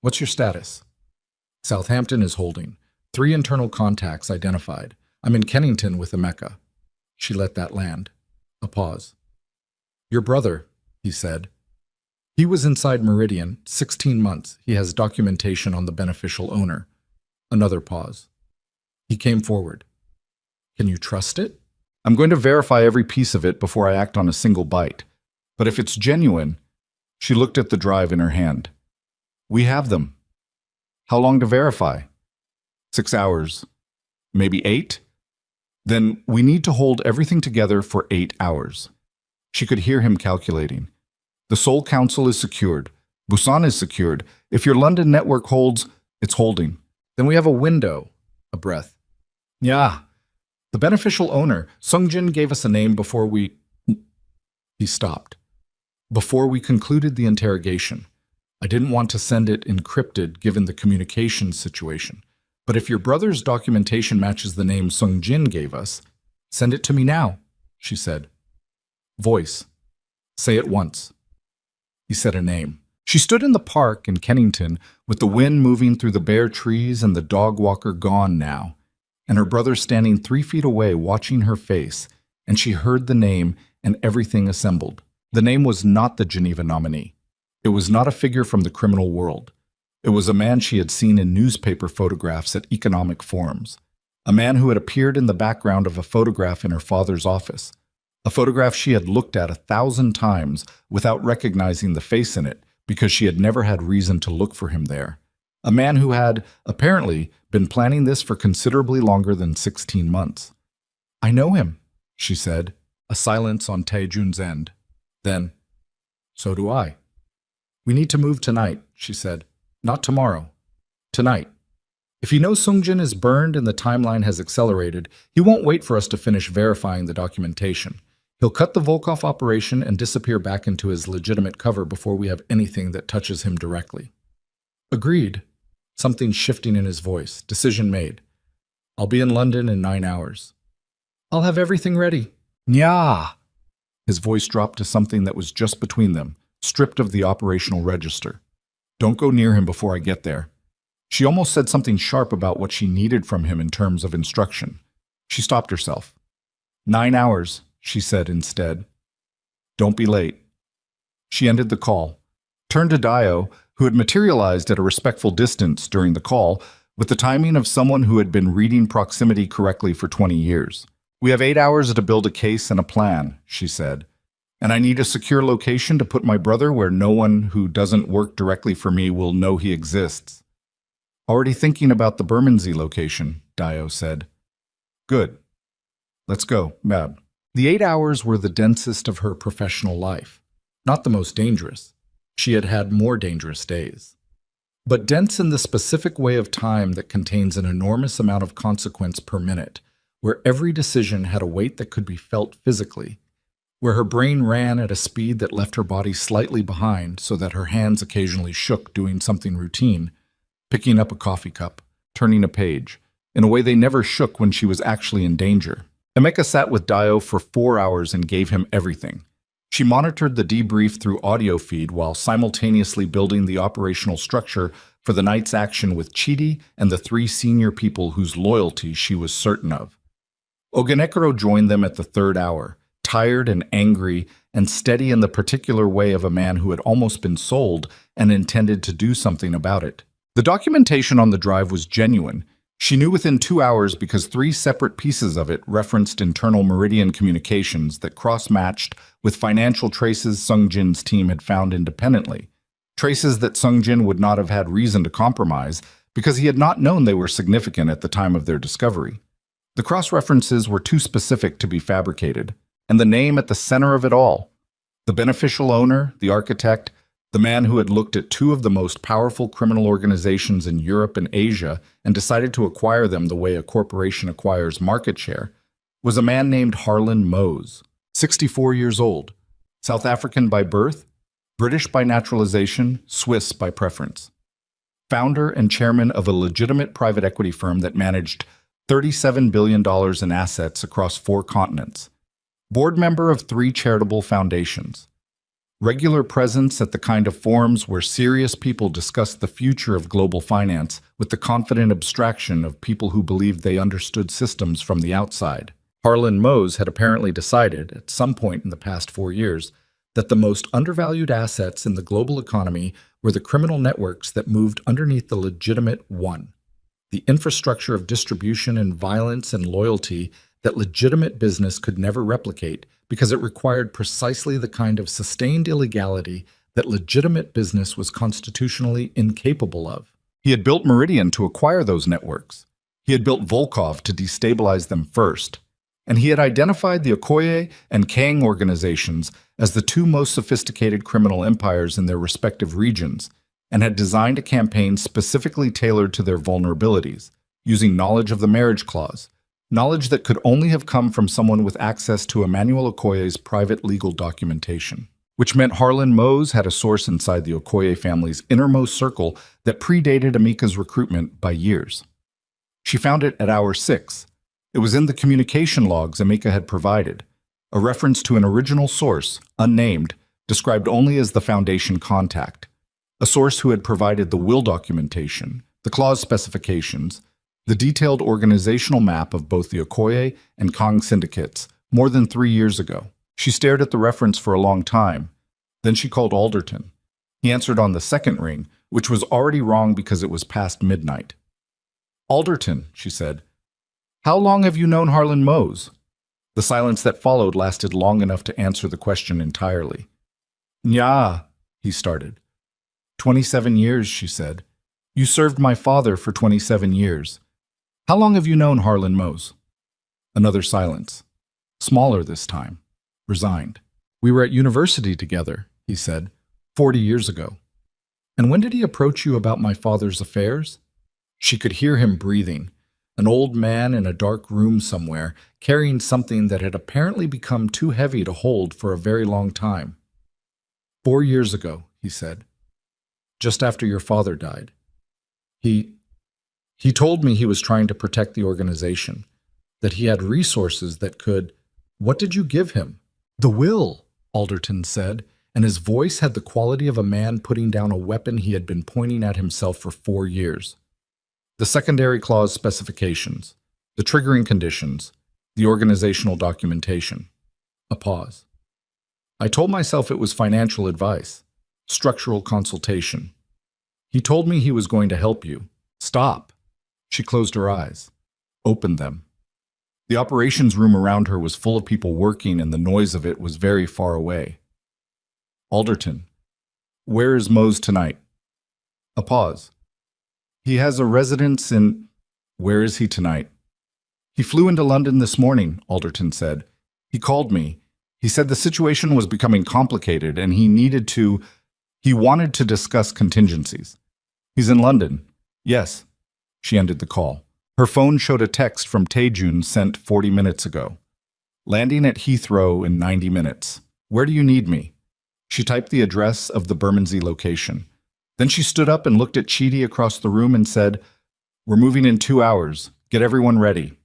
"What's your status?" "Southampton is holding. 3 internal contacts identified. I'm in Kennington with Emeka." She let that land. A pause. "Your brother," he said. "He was inside Meridian, 16 months. He has documentation on the beneficial owner." Another pause. He came forward. "Can you trust it?" "I'm going to verify every piece of it before I act on a single bite. But if it's genuine—" She looked at the drive in her hand. "We have them." "How long to verify?" 6 hours. Maybe 8? "Then we need to hold everything together for 8 hours. She could hear him calculating. "The Seoul Council is secured. Busan is secured. If your London network holds, it's holding. Then we have a window." A breath. "Yeah. The beneficial owner, Sungjin, gave us a name before we—" He stopped. "Before we concluded the interrogation. I didn't want to send it encrypted given the communications situation. But if your brother's documentation matches the name Sungjin gave us, send it to me now," she said. Voice. "Say it once." He said a name. She stood in the park in Kennington with the wind moving through the bare trees and the dog walker gone now, and her brother standing 3 feet away watching her face, and she heard the name and everything assembled. The name was not the Geneva nominee. It was not a figure from the criminal world. It was a man she had seen in newspaper photographs at economic forums. A man who had appeared in the background of a photograph in her father's office. A photograph she had looked at 1,000 times without recognizing the face in it because she had never had reason to look for him there. A man who had, apparently, been planning this for considerably longer than 16 months. "I know him," she said, a silence on Tae-jun's end. Then, "So do I." "We need to move tonight," she said. "Not tomorrow. Tonight. If he knows Sungjin is burned and the timeline has accelerated, he won't wait for us to finish verifying the documentation. He'll cut the Volkov operation and disappear back into his legitimate cover before we have anything that touches him directly." "Agreed." Something shifting in his voice. Decision made. "I'll be in London in 9 hours." "I'll have everything ready." "Nya!" His voice dropped to something that was just between them, stripped of the operational register. "Don't go near him before I get there." She almost said something sharp about what she needed from him in terms of instruction. She stopped herself. 9 hours, she said instead. "Don't be late." She ended the call, turned to Dio, who had materialized at a respectful distance during the call, with the timing of someone who had been reading proximity correctly for 20 years. "We have 8 hours to build a case and a plan," she said. "And I need a secure location to put my brother where no one who doesn't work directly for me will know he exists." "Already thinking about the Bermondsey location," Dio said. "Good. Let's go, Mab." The 8 hours were the densest of her professional life. Not the most dangerous. She had had more dangerous days. But dense in the specific way of time that contains an enormous amount of consequence per minute, where every decision had a weight that could be felt physically. where her brain ran at a speed that left her body slightly behind so that her hands occasionally shook doing something routine, picking up a coffee cup, turning a page, in a way they never shook when she was actually in danger. Emeka sat with Dio for 4 hours and gave him everything. She monitored the debrief through audio feed while simultaneously building the operational structure for the night's action with Chidi and the 3 senior people whose loyalty she was certain of. Ogenekaro joined them at the 3rd hour, tired and angry and steady in the particular way of a man who had almost been sold and intended to do something about it. The documentation on the drive was genuine. She knew within 2 hours because 3 separate pieces of it referenced internal Meridian communications that cross-matched with financial traces Sungjin's team had found independently. Traces that Sungjin would not have had reason to compromise because he had not known they were significant at the time of their discovery. The cross-references were too specific to be fabricated, and the name at the center of it all, the beneficial owner, the architect, the man who had looked at 2 of the most powerful criminal organizations in Europe and Asia and decided to acquire them the way a corporation acquires market share, was a man named Harlan Mose, 64 years old, South African by birth, British by naturalization, Swiss by preference. Founder and chairman of a legitimate private equity firm that managed $37 billion in assets across 4 continents. Board member of 3 charitable foundations. Regular presence at the kind of forums where serious people discuss the future of global finance with the confident abstraction of people who believed they understood systems from the outside. Harlan Mose had apparently decided, at some point in the past 4 years, that the most undervalued assets in the global economy were the criminal networks that moved underneath the legitimate one, the infrastructure of distribution and violence and loyalty that legitimate business could never replicate because it required precisely the kind of sustained illegality that legitimate business was constitutionally incapable of. He had built Meridian to acquire those networks. He had built Volkov to destabilize them first. And he had identified the Okoye and Kang organizations as the 2 most sophisticated criminal empires in their respective regions, and had designed a campaign specifically tailored to their vulnerabilities, using knowledge of the marriage clause, knowledge that could only have come from someone with access to Emmanuel Okoye's private legal documentation, which meant Harlan Mose had a source inside the Okoye family's innermost circle that predated Emeka's recruitment by years. She found it at hour 6. It was in the communication logs Emeka had provided, a reference to an original source, unnamed, described only as the Foundation contact, a source who had provided the will documentation, the clause specifications, the detailed organizational map of both the Okoye and Kang syndicates more than 3 years ago. She stared at the reference for a long time. Then she called Alderton. He answered on the second ring, which was already wrong because it was past midnight. "Alderton," she said, "how long have you known Harlan Mose?" The silence that followed lasted long enough to answer the question entirely. "Nya," he started. 27 years, she said. "You served my father for 27 years. How long have you known Harlan Mose?" Another silence. Smaller this time. Resigned. "We were at university together," he said, 40 years ago. "And when did he approach you about my father's affairs?" She could hear him breathing. An old man in a dark room somewhere, carrying something that had apparently become too heavy to hold for a very long time. 4 years ago, he said. Just after your father died. He told me he was trying to protect the organization, that he had resources that could... What did you give him? The will, Alderton said, and his voice had the quality of a man putting down a weapon he had been pointing at himself for 4 years. The secondary clause specifications, the triggering conditions, the organizational documentation. A pause. I told myself it was financial advice, structural consultation. He told me he was going to help you. Stop. She closed her eyes, opened them. The operations room around her was full of people working, and the noise of it was very far away. Alderton. Where is Mose tonight? A pause. He has a residence in... Where is he tonight? He flew into London this morning, Alderton said. He called me. He said the situation was becoming complicated and he wanted to discuss contingencies. He's in London. Yes. She ended the call. Her phone showed a text from Taejun sent 40 minutes ago. Landing at Heathrow in 90 minutes. Where do you need me? She typed the address of the Bermondsey location. Then she stood up and looked at Chidi across the room and said, "We're moving in 2 hours. Get everyone ready."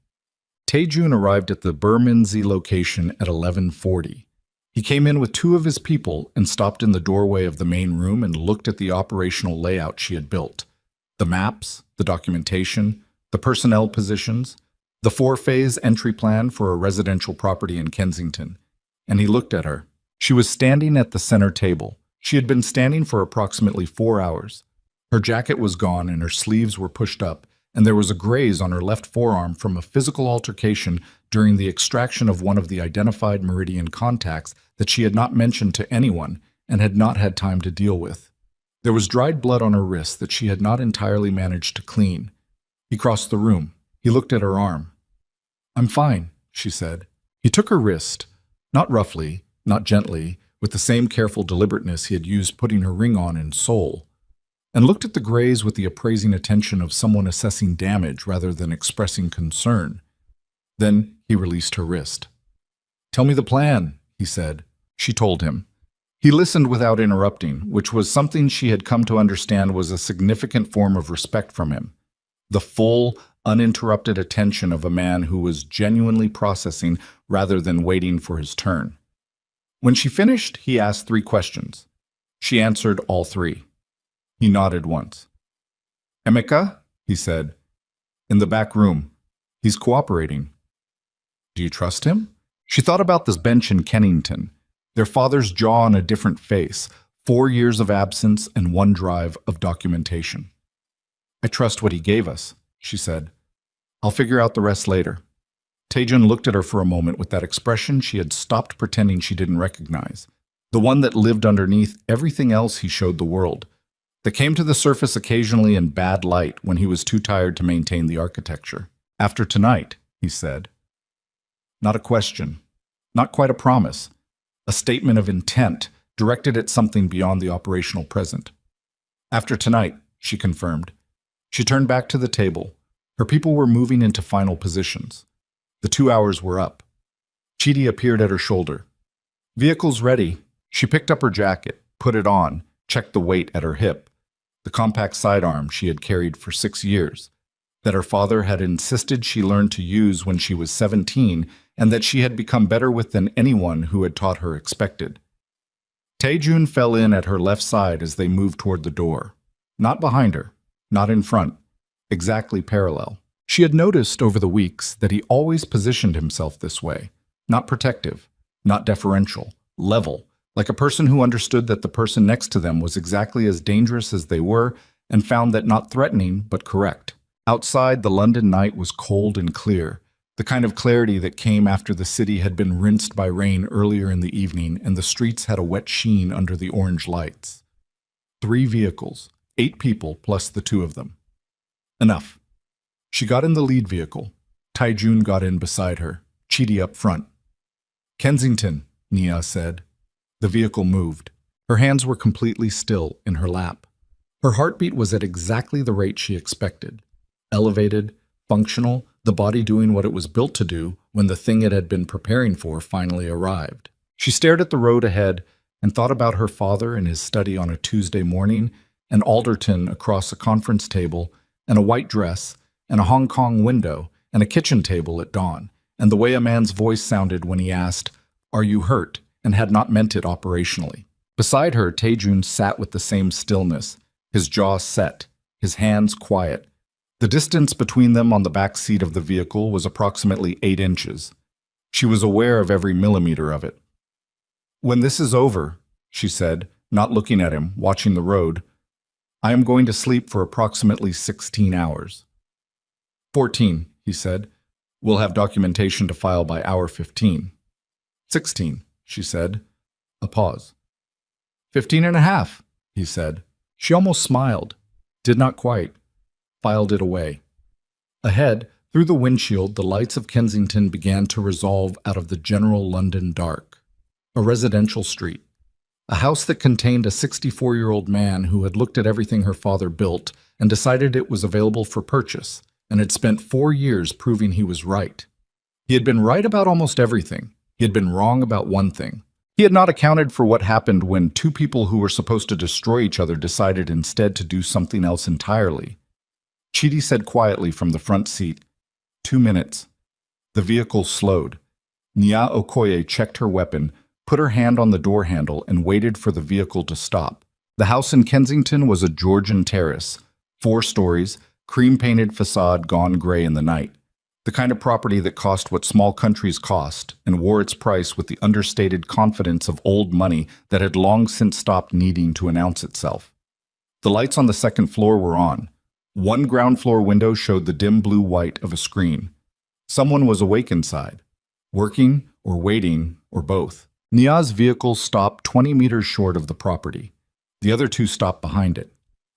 Taejun arrived at the Bermondsey location at 11:40. He came in with 2 of his people and stopped in the doorway of the main room and looked at the operational layout she had built. The maps, the documentation, the personnel positions, the 4-phase entry plan for a residential property in Kensington. And he looked at her. She was standing at the center table. She had been standing for approximately 4 hours. Her jacket was gone and her sleeves were pushed up, and there was a graze on her left forearm from a physical altercation during the extraction of one of the identified meridian contacts that she had not mentioned to anyone and had not had time to deal with. There was dried blood on her wrist that she had not entirely managed to clean. He crossed the room. He looked at her arm. "I'm fine," she said. He took her wrist, not roughly, not gently, with the same careful deliberateness he had used putting her ring on in Seoul, and looked at the graze with the appraising attention of someone assessing damage rather than expressing concern. Then he released her wrist. "Tell me the plan," he said. She told him. He listened without interrupting, which was something she had come to understand was a significant form of respect from him. The full, uninterrupted attention of a man who was genuinely processing rather than waiting for his turn. When she finished, he asked 3 questions. She answered all 3. He nodded once. "Emeka," he said, "in the back room. He's cooperating. Do you trust him?" She thought about this bench in Kennington, their father's jaw on a different face, 4 years of absence and 1 drive of documentation. "I trust what he gave us," she said. "I'll figure out the rest later." Taejun looked at her for a moment with that expression she had stopped pretending she didn't recognize, the one that lived underneath everything else he showed the world, that came to the surface occasionally in bad light when he was too tired to maintain the architecture. "After tonight," he said. Not a question, not quite a promise, a statement of intent directed at something beyond the operational present. "After tonight," she confirmed. She turned back to the table. Her people were moving into final positions. The 2 hours were up. Chidi appeared at her shoulder. "Vehicle's ready." She picked up her jacket, put it on, checked the weight at her hip, the compact sidearm she had carried for 6 years, that her father had insisted she learn to use when she was 17, and that she had become better with than anyone who had taught her expected. Taejun fell in at her left side as they moved toward the door. Not behind her, not in front, exactly parallel. She had noticed over the weeks that he always positioned himself this way, not protective, not deferential, level, like a person who understood that the person next to them was exactly as dangerous as they were and found that not threatening but correct. Outside, the London night was cold and clear, the kind of clarity that came after the city had been rinsed by rain earlier in the evening and the streets had a wet sheen under the orange lights. 3 vehicles, 8 people plus the 2 of them. Enough. She got in the lead vehicle. Taejun got in beside her, Chidi up front. "Kensington," Nia said. The vehicle moved. Her hands were completely still in her lap. Her heartbeat was at exactly the rate she expected. Elevated, functional, the body doing what it was built to do when the thing it had been preparing for finally arrived. She stared at the road ahead and thought about her father in his study on a Tuesday morning, and Alderton across a conference table, and a white dress, and a Hong Kong window, and a kitchen table at dawn, and the way a man's voice sounded when he asked, "Are you hurt?" and had not meant it operationally. Beside her, Taejun sat with the same stillness, his jaw set, his hands quiet. The distance between them on the back seat of the vehicle was approximately 8 inches. She was aware of every millimeter of it. "When this is over," she said, not looking at him, watching the road, "I am going to sleep for approximately 16 hours. 14, he said. "We'll have documentation to file by hour 15. 16, she said. A pause. 15 and a half, he said. She almost smiled. Did not quite. Filed it away. Ahead, through the windshield, the lights of Kensington began to resolve out of the general London dark. A residential street. A house that contained a 64-year-old man who had looked at everything her father built and decided it was available for purchase, and had spent 4 years proving he was right. He had been right about almost everything. He had been wrong about one thing. He had not accounted for what happened when two people who were supposed to destroy each other decided instead to do something else entirely. Chidi said quietly from the front seat, 2 minutes. The vehicle slowed. Nya Okoye checked her weapon, put her hand on the door handle, and waited for the vehicle to stop. The house in Kensington was a Georgian terrace, 4 stories, cream-painted facade gone gray in the night. The kind of property that cost what small countries cost and wore its price with the understated confidence of old money that had long since stopped needing to announce itself. The lights on the second floor were on. One ground floor window showed the dim blue white of a screen. Someone was awake inside, working or waiting or both. Nia's vehicle stopped 20 meters short of the property. The other 2 stopped behind it.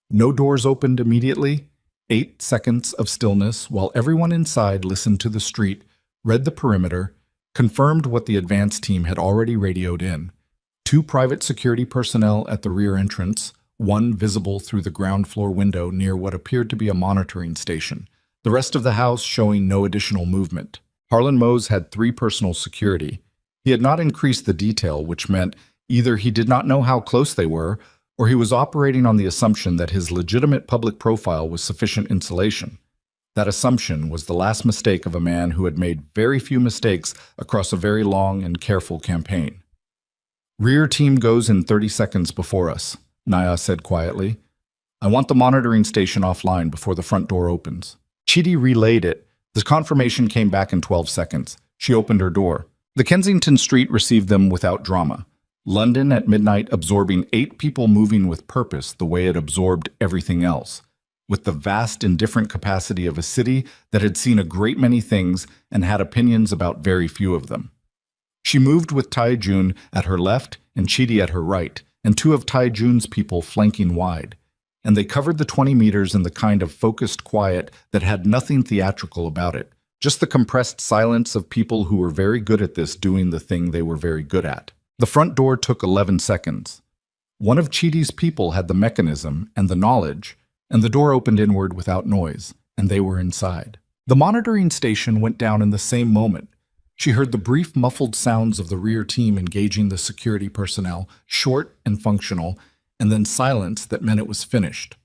No doors opened immediately. 8 seconds of stillness while everyone inside listened to the street, read the perimeter, confirmed what the advance team had already radioed in. 2 private security personnel at the rear entrance, 1 visible through the ground floor window near what appeared to be a monitoring station. The rest of the house showing no additional movement. Harlan Mose had 3 personal security. He had not increased the detail, which meant either he did not know how close they were, or he was operating on the assumption that his legitimate public profile was sufficient insulation. That assumption was the last mistake of a man who had made very few mistakes across a very long and careful campaign. Rear team goes in 30 seconds before us, Naya said quietly. I want the monitoring station offline before the front door opens. Chidi relayed it. The confirmation came back in 12 seconds. She opened her door. The Kensington street received them without drama. London at midnight absorbing 8 people moving with purpose the way it absorbed everything else, with the vast indifferent capacity of a city that had seen a great many things and had opinions about very few of them. She moved with Tai Jun at her left and Chidi at her right, and 2 of Tai Jun's people flanking wide, and they covered the 20 meters in the kind of focused quiet that had nothing theatrical about it, just the compressed silence of people who were very good at this doing the thing they were very good at. The front door took 11 seconds. One of Chidi's people had the mechanism and the knowledge, and the door opened inward without noise, and they were inside. The monitoring station went down in the same moment. She heard the brief muffled sounds of the rear team engaging the security personnel, short and functional, and then silence that meant it was finished.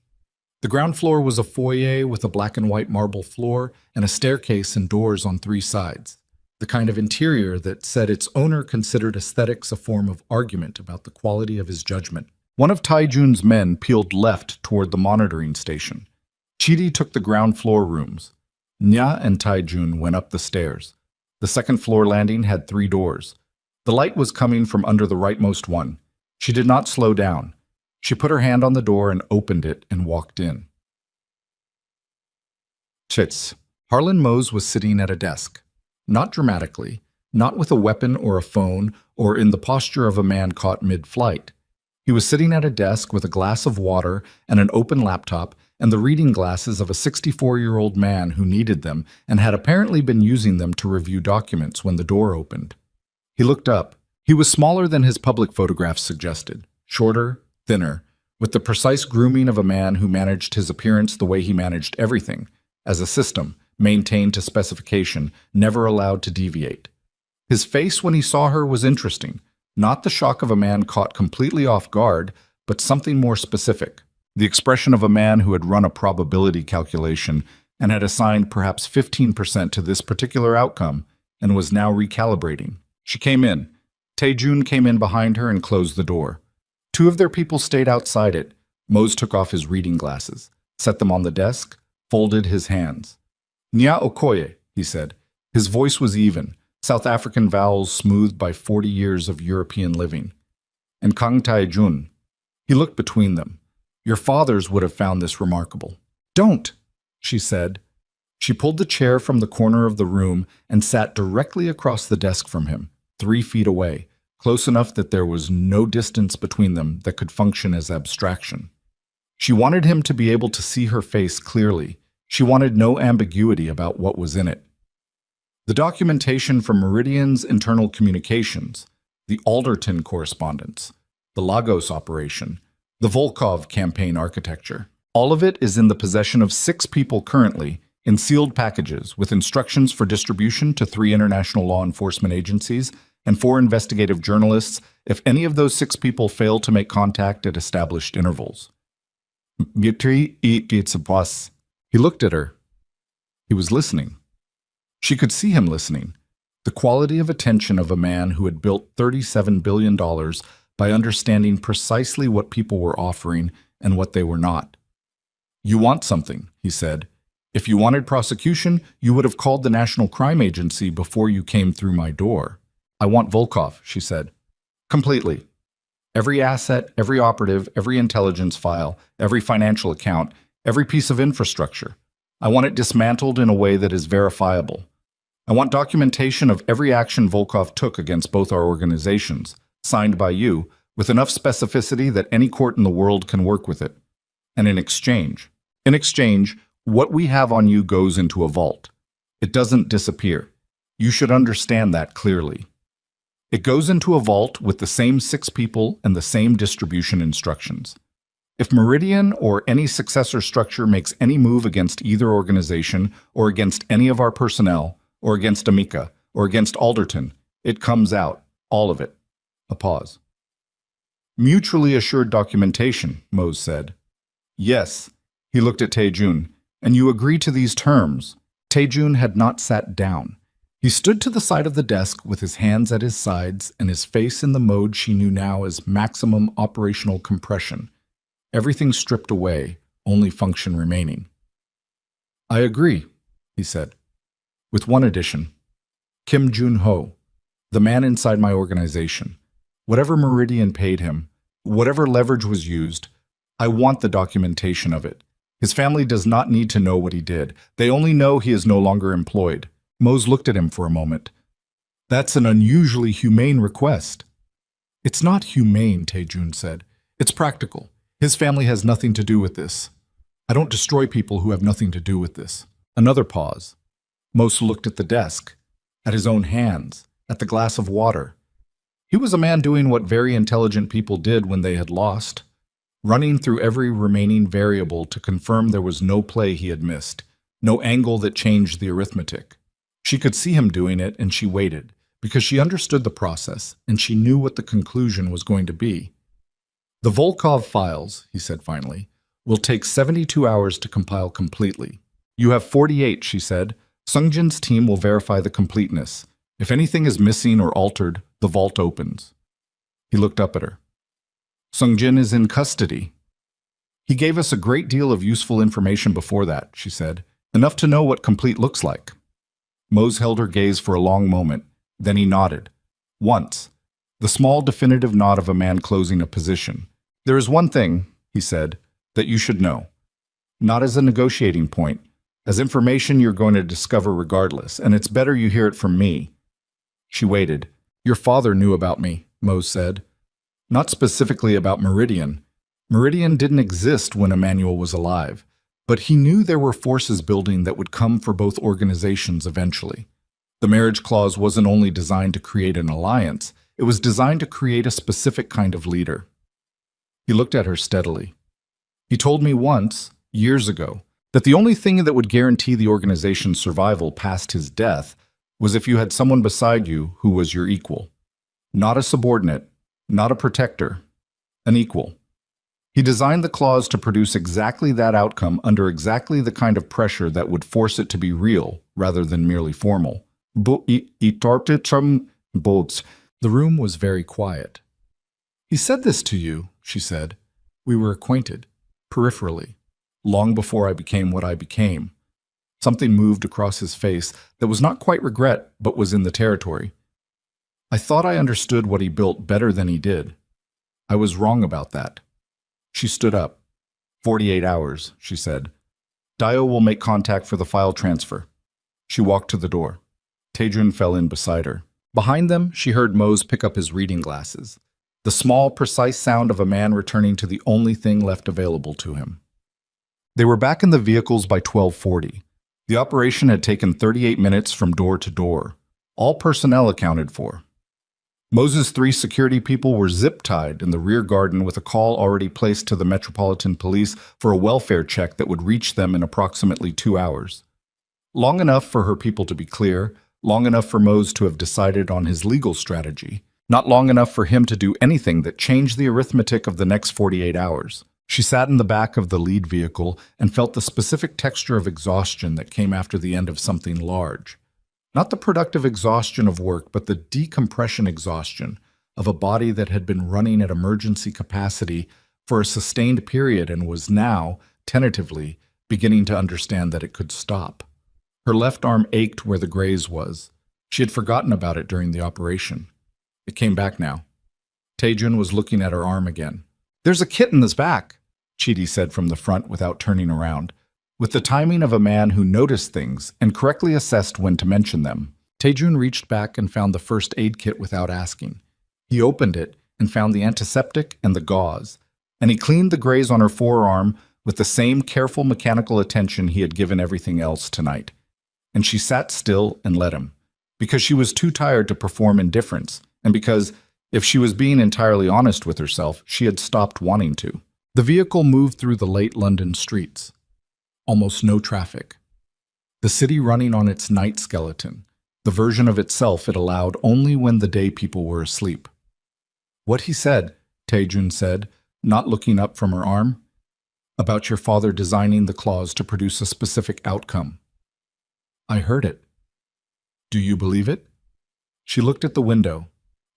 The ground floor was a foyer with a black and white marble floor and a staircase and doors on 3 sides. The kind of interior that said its owner considered aesthetics a form of argument about the quality of his judgment. One of Tai Jun's men peeled left toward the monitoring station. Chidi took the ground floor rooms. Nya and Tai Jun went up the stairs. The second floor landing had 3 doors. The light was coming from under the rightmost one. She did not slow down. She put her hand on the door and opened it and walked in. Chits. Harlan Mose was sitting at a desk. Not dramatically, not with a weapon or a phone, or in the posture of a man caught mid-flight. He was sitting at a desk with a glass of water and an open laptop and the reading glasses of a 64-year-old man who needed them and had apparently been using them to review documents when the door opened. He looked up. He was smaller than his public photographs suggested, shorter, thinner, with the precise grooming of a man who managed his appearance the way he managed everything, as a system, maintained to specification, never allowed to deviate. His face when he saw her was interesting, not the shock of a man caught completely off guard, but something more specific, the expression of a man who had run a probability calculation and had assigned perhaps 15% to this particular outcome and was now recalibrating. She came in. Tae-jun came in behind her and closed the door. 2 of their people stayed outside it. Mose took off his reading glasses, set them on the desk, folded his hands. Nya Okoye, he said. His voice was even, South African vowels smoothed by 40 years of European living. And Kang Tae-jun. He looked between them. Your fathers would have found this remarkable. Don't, she said. She pulled the chair from the corner of the room and sat directly across the desk from him, 3 feet away, close enough that there was no distance between them that could function as abstraction. She wanted him to be able to see her face clearly. She wanted no ambiguity about what was in it. The documentation from Meridian's internal communications, the Alderton correspondence, the Lagos operation, the Volkov campaign architecture. All of it is in the possession of 6 people currently, in sealed packages with instructions for distribution to 3 international law enforcement agencies and 4 investigative journalists if any of those 6 people fail to make contact at established intervals. He looked at her. He was listening. She could see him listening. The quality of attention of a man who had built $37 billion by understanding precisely what people were offering and what they were not. "You want something," he said. "If you wanted prosecution, you would have called the National Crime Agency before you came through my door." "I want Volkov," she said. "Completely. Every asset, every operative, every intelligence file, every financial account, every piece of infrastructure. I want it dismantled in a way that is verifiable. I want documentation of every action Volkov took against both our organizations, signed by you, with enough specificity that any court in the world can work with it. And in exchange, what we have on you goes into a vault. It doesn't disappear. You should understand that clearly. It goes into a vault with the same 6 people and the same distribution instructions. If Meridian or any successor structure makes any move against either organization or against any of our personnel, or against Amica, or against Alderton, it comes out, all of it." A pause. "Mutually assured documentation," Mose said. "Yes." He looked at Taejun. "And you agree to these terms?" Taejun had not sat down. He stood to the side of the desk with his hands at his sides and his face in the mode she knew now as maximum operational compression. Everything stripped away, only function remaining. "I agree," he said. "With one addition. Kim Jun-ho, the man inside my organization. Whatever Meridian paid him, whatever leverage was used, I want the documentation of it. His family does not need to know what he did. They only know he is no longer employed." Mose looked at him for a moment. "That's an unusually humane request." "It's not humane," Taejun said. "It's practical. His family has nothing to do with this. I don't destroy people who have nothing to do with this." Another pause. Mose looked at the desk, at his own hands, at the glass of water. He was a man doing what very intelligent people did when they had lost, running through every remaining variable to confirm there was no play he had missed, no angle that changed the arithmetic. She could see him doing it, and she waited, because she understood the process, and she knew what the conclusion was going to be. "The Volkov files," he said finally, "will take 72 hours to compile completely. You have 48, she said. Sungjin's team will verify the completeness. If anything is missing or altered, the vault opens." He looked up at her. "Sungjin is in custody." "He gave us a great deal of useful information before that," she said. "Enough to know what complete looks like." Mose held her gaze for a long moment. Then he nodded. Once. The small definitive nod of a man closing a position. "There is one thing," he said, "that you should know. Not as a negotiating point, as information you're going to discover regardless, and it's better you hear it from me." She waited. "Your father knew about me," Mose said. "Not specifically about Meridian. Meridian didn't exist when Emmanuel was alive, but he knew there were forces building that would come for both organizations eventually. The marriage clause wasn't only designed to create an alliance, it was designed to create a specific kind of leader." He looked at her steadily. "He told me once, years ago, that the only thing that would guarantee the organization's survival past his death was if you had someone beside you who was your equal. Not a subordinate, not a protector, an equal. He designed the clause to produce exactly that outcome under exactly the kind of pressure that would force it to be real rather than merely formal." The room was very quiet. "He said this to you," she said. "We were acquainted, peripherally, long before I became what I became." Something moved across his face that was not quite regret, but was in the territory. "I thought I understood what he built better than he did. I was wrong about that." She stood up. 48 hours, she said. "Dio will make contact for the file transfer." She walked to the door. Taejun fell in beside her. Behind them, she heard Mose pick up his reading glasses. The small, precise sound of a man returning to the only thing left available to him. They were back in the vehicles by 12:40. The operation had taken 38 minutes from door to door. All personnel accounted for. Mose's 3 security people were zip-tied in the rear garden with a call already placed to the Metropolitan Police for a welfare check that would reach them in approximately 2 hours. Long enough for her people to be clear, long enough for Mose to have decided on his legal strategy, not long enough for him to do anything that changed the arithmetic of the next 48 hours. She sat in the back of the lead vehicle and felt the specific texture of exhaustion that came after the end of something large. Not the productive exhaustion of work, but the decompression exhaustion of a body that had been running at emergency capacity for a sustained period and was now, tentatively, beginning to understand that it could stop. Her left arm ached where the graze was. She had forgotten about it during the operation. It came back now. Taejun was looking at her arm again. "There's a kit in this back," Chidi said from the front without turning around. With the timing of a man who noticed things and correctly assessed when to mention them, Taejun reached back and found the first aid kit without asking. He opened it and found the antiseptic and the gauze, and he cleaned the graze on her forearm with the same careful mechanical attention he had given everything else tonight. And she sat still and let him, because she was too tired to perform indifference, and because, if she was being entirely honest with herself, she had stopped wanting to. The vehicle moved through the late London streets. Almost no traffic. The city running on its night skeleton, the version of itself it allowed only when the day people were asleep. "What he said," Taejun said, not looking up from her arm, "about your father designing the clause to produce a specific outcome. I heard it. Do you believe it?" She looked at the window.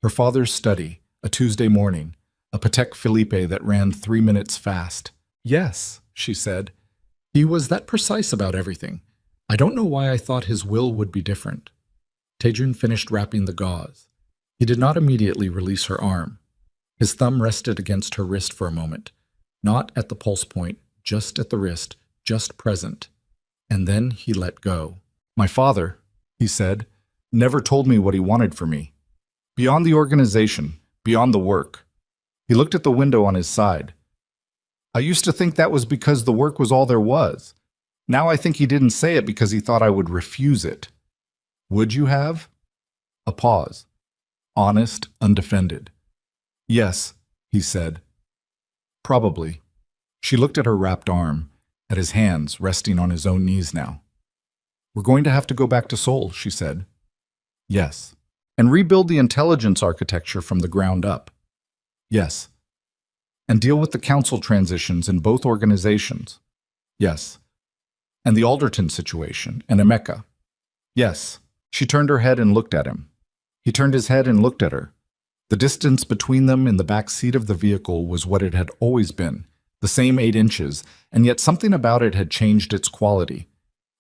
Her father's study, a Tuesday morning, a Patek Philippe that ran 3 minutes fast. "Yes," she said. "He was that precise about everything. I don't know why I thought his will would be different." Taejun finished wrapping the gauze. He did not immediately release her arm. His thumb rested against her wrist for a moment, not at the pulse point, just at the wrist, just present. And then he let go. "My father," he said, "never told me what he wanted for me. Beyond the organization, beyond the work." He looked at the window on his side. "I used to think that was because the work was all there was. Now I think he didn't say it because he thought I would refuse it." "Would you have?" A pause. Honest, undefended. "Yes," he said. "Probably." She looked at her wrapped arm, at his hands resting on his own knees now. "We're going to have to go back to Seoul," she said. "Yes." "And rebuild the intelligence architecture from the ground up." "Yes." "And deal with the council transitions in both organizations." "Yes." "And the Alderton situation and Emeka." "Yes." She turned her head and looked at him. He turned his head and looked at her. The distance between them in the back seat of the vehicle was what it had always been, the same 8 inches, and yet something about it had changed its quality.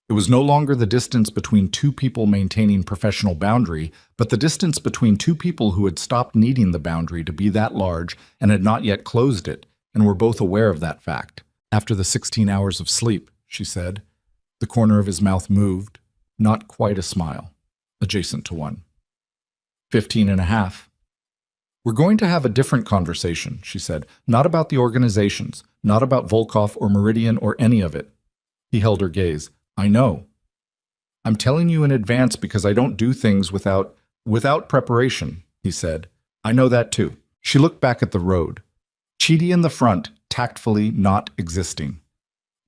It was no longer the distance between two people maintaining professional boundary, but the distance between two people who had stopped needing the boundary to be that large and had not yet closed it, and were both aware of that fact. "After the 16 hours of sleep," she said. The corner of his mouth moved, not quite a smile, adjacent to one. 15 and a half. "We're going to have a different conversation," she said. "Not about the organizations, not about Volkov or Meridian or any of it." He held her gaze. "I know. I'm telling you in advance because I don't do things without preparation," he said. "I know that too." She looked back at the road. Chidi in the front, tactfully not existing.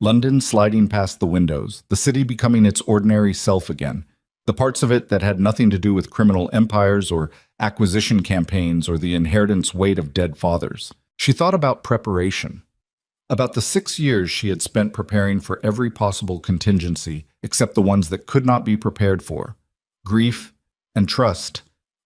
London sliding past the windows, the city becoming its ordinary self again. The parts of it that had nothing to do with criminal empires or acquisition campaigns or the inheritance weight of dead fathers. She thought about preparation. About the 6 years she had spent preparing for every possible contingency except the ones that could not be prepared for. Grief and trust,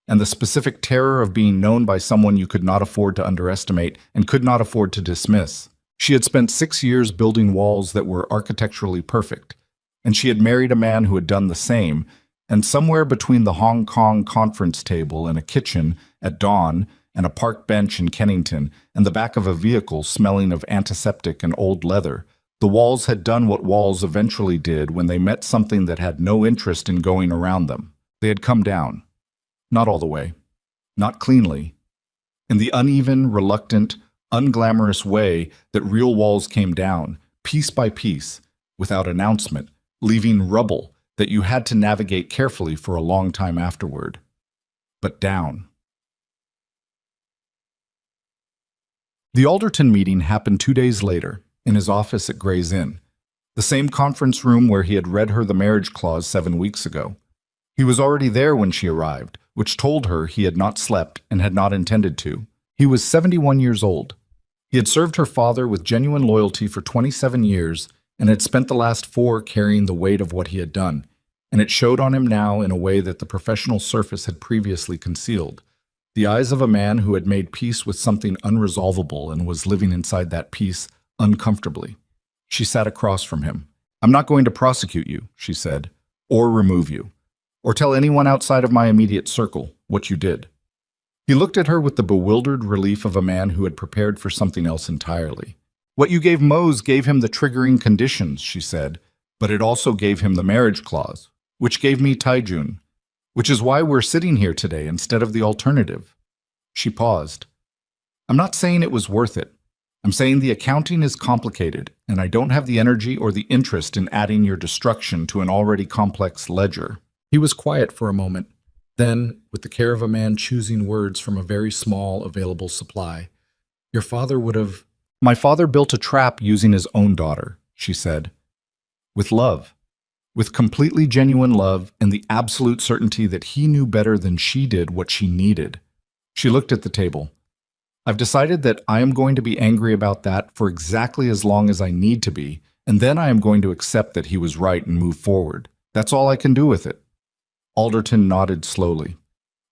and the specific terror of being known by someone you could not afford to underestimate and could not afford to dismiss. She had spent 6 years building walls that were architecturally perfect, and she had married a man who had done the same, and somewhere between the Hong Kong conference table and a kitchen at dawn and a park bench in Kennington and the back of a vehicle smelling of antiseptic and old leather, the walls had done what walls eventually did when they met something that had no interest in going around them. They had come down. Not all the way. Not cleanly. In the uneven, reluctant, unglamorous way that real walls came down, piece by piece, without announcement, leaving rubble that you had to navigate carefully for a long time afterward. But down. The Alderton meeting happened 2 days later, in his office at Gray's Inn. The same conference room where he had read her the marriage clause 7 weeks ago. He was already there when she arrived, which told her he had not slept and had not intended to. He was 71 years old. He had served her father with genuine loyalty for 27 years and had spent the last 4 carrying the weight of what he had done, and it showed on him now in a way that the professional surface had previously concealed. The eyes of a man who had made peace with something unresolvable and was living inside that peace uncomfortably. She sat across from him. "I'm not going to prosecute you," she said, "or remove you, or tell anyone outside of my immediate circle what you did." He looked at her with the bewildered relief of a man who had prepared for something else entirely. "What you gave Mose gave him the triggering conditions," she said, "but it also gave him the marriage clause, which gave me Taijun, which is why we're sitting here today instead of the alternative." She paused. "I'm not saying it was worth it. I'm saying the accounting is complicated, and I don't have the energy or the interest in adding your destruction to an already complex ledger." He was quiet for a moment. Then, with the care of a man choosing words from a very small available supply, "Your father would have—" "My father built a trap using his own daughter," she said. "With love. With completely genuine love and the absolute certainty that he knew better than she did what she needed." She looked at the table. "I've decided that I am going to be angry about that for exactly as long as I need to be, and then I am going to accept that he was right and move forward. That's all I can do with it." Alderton nodded slowly.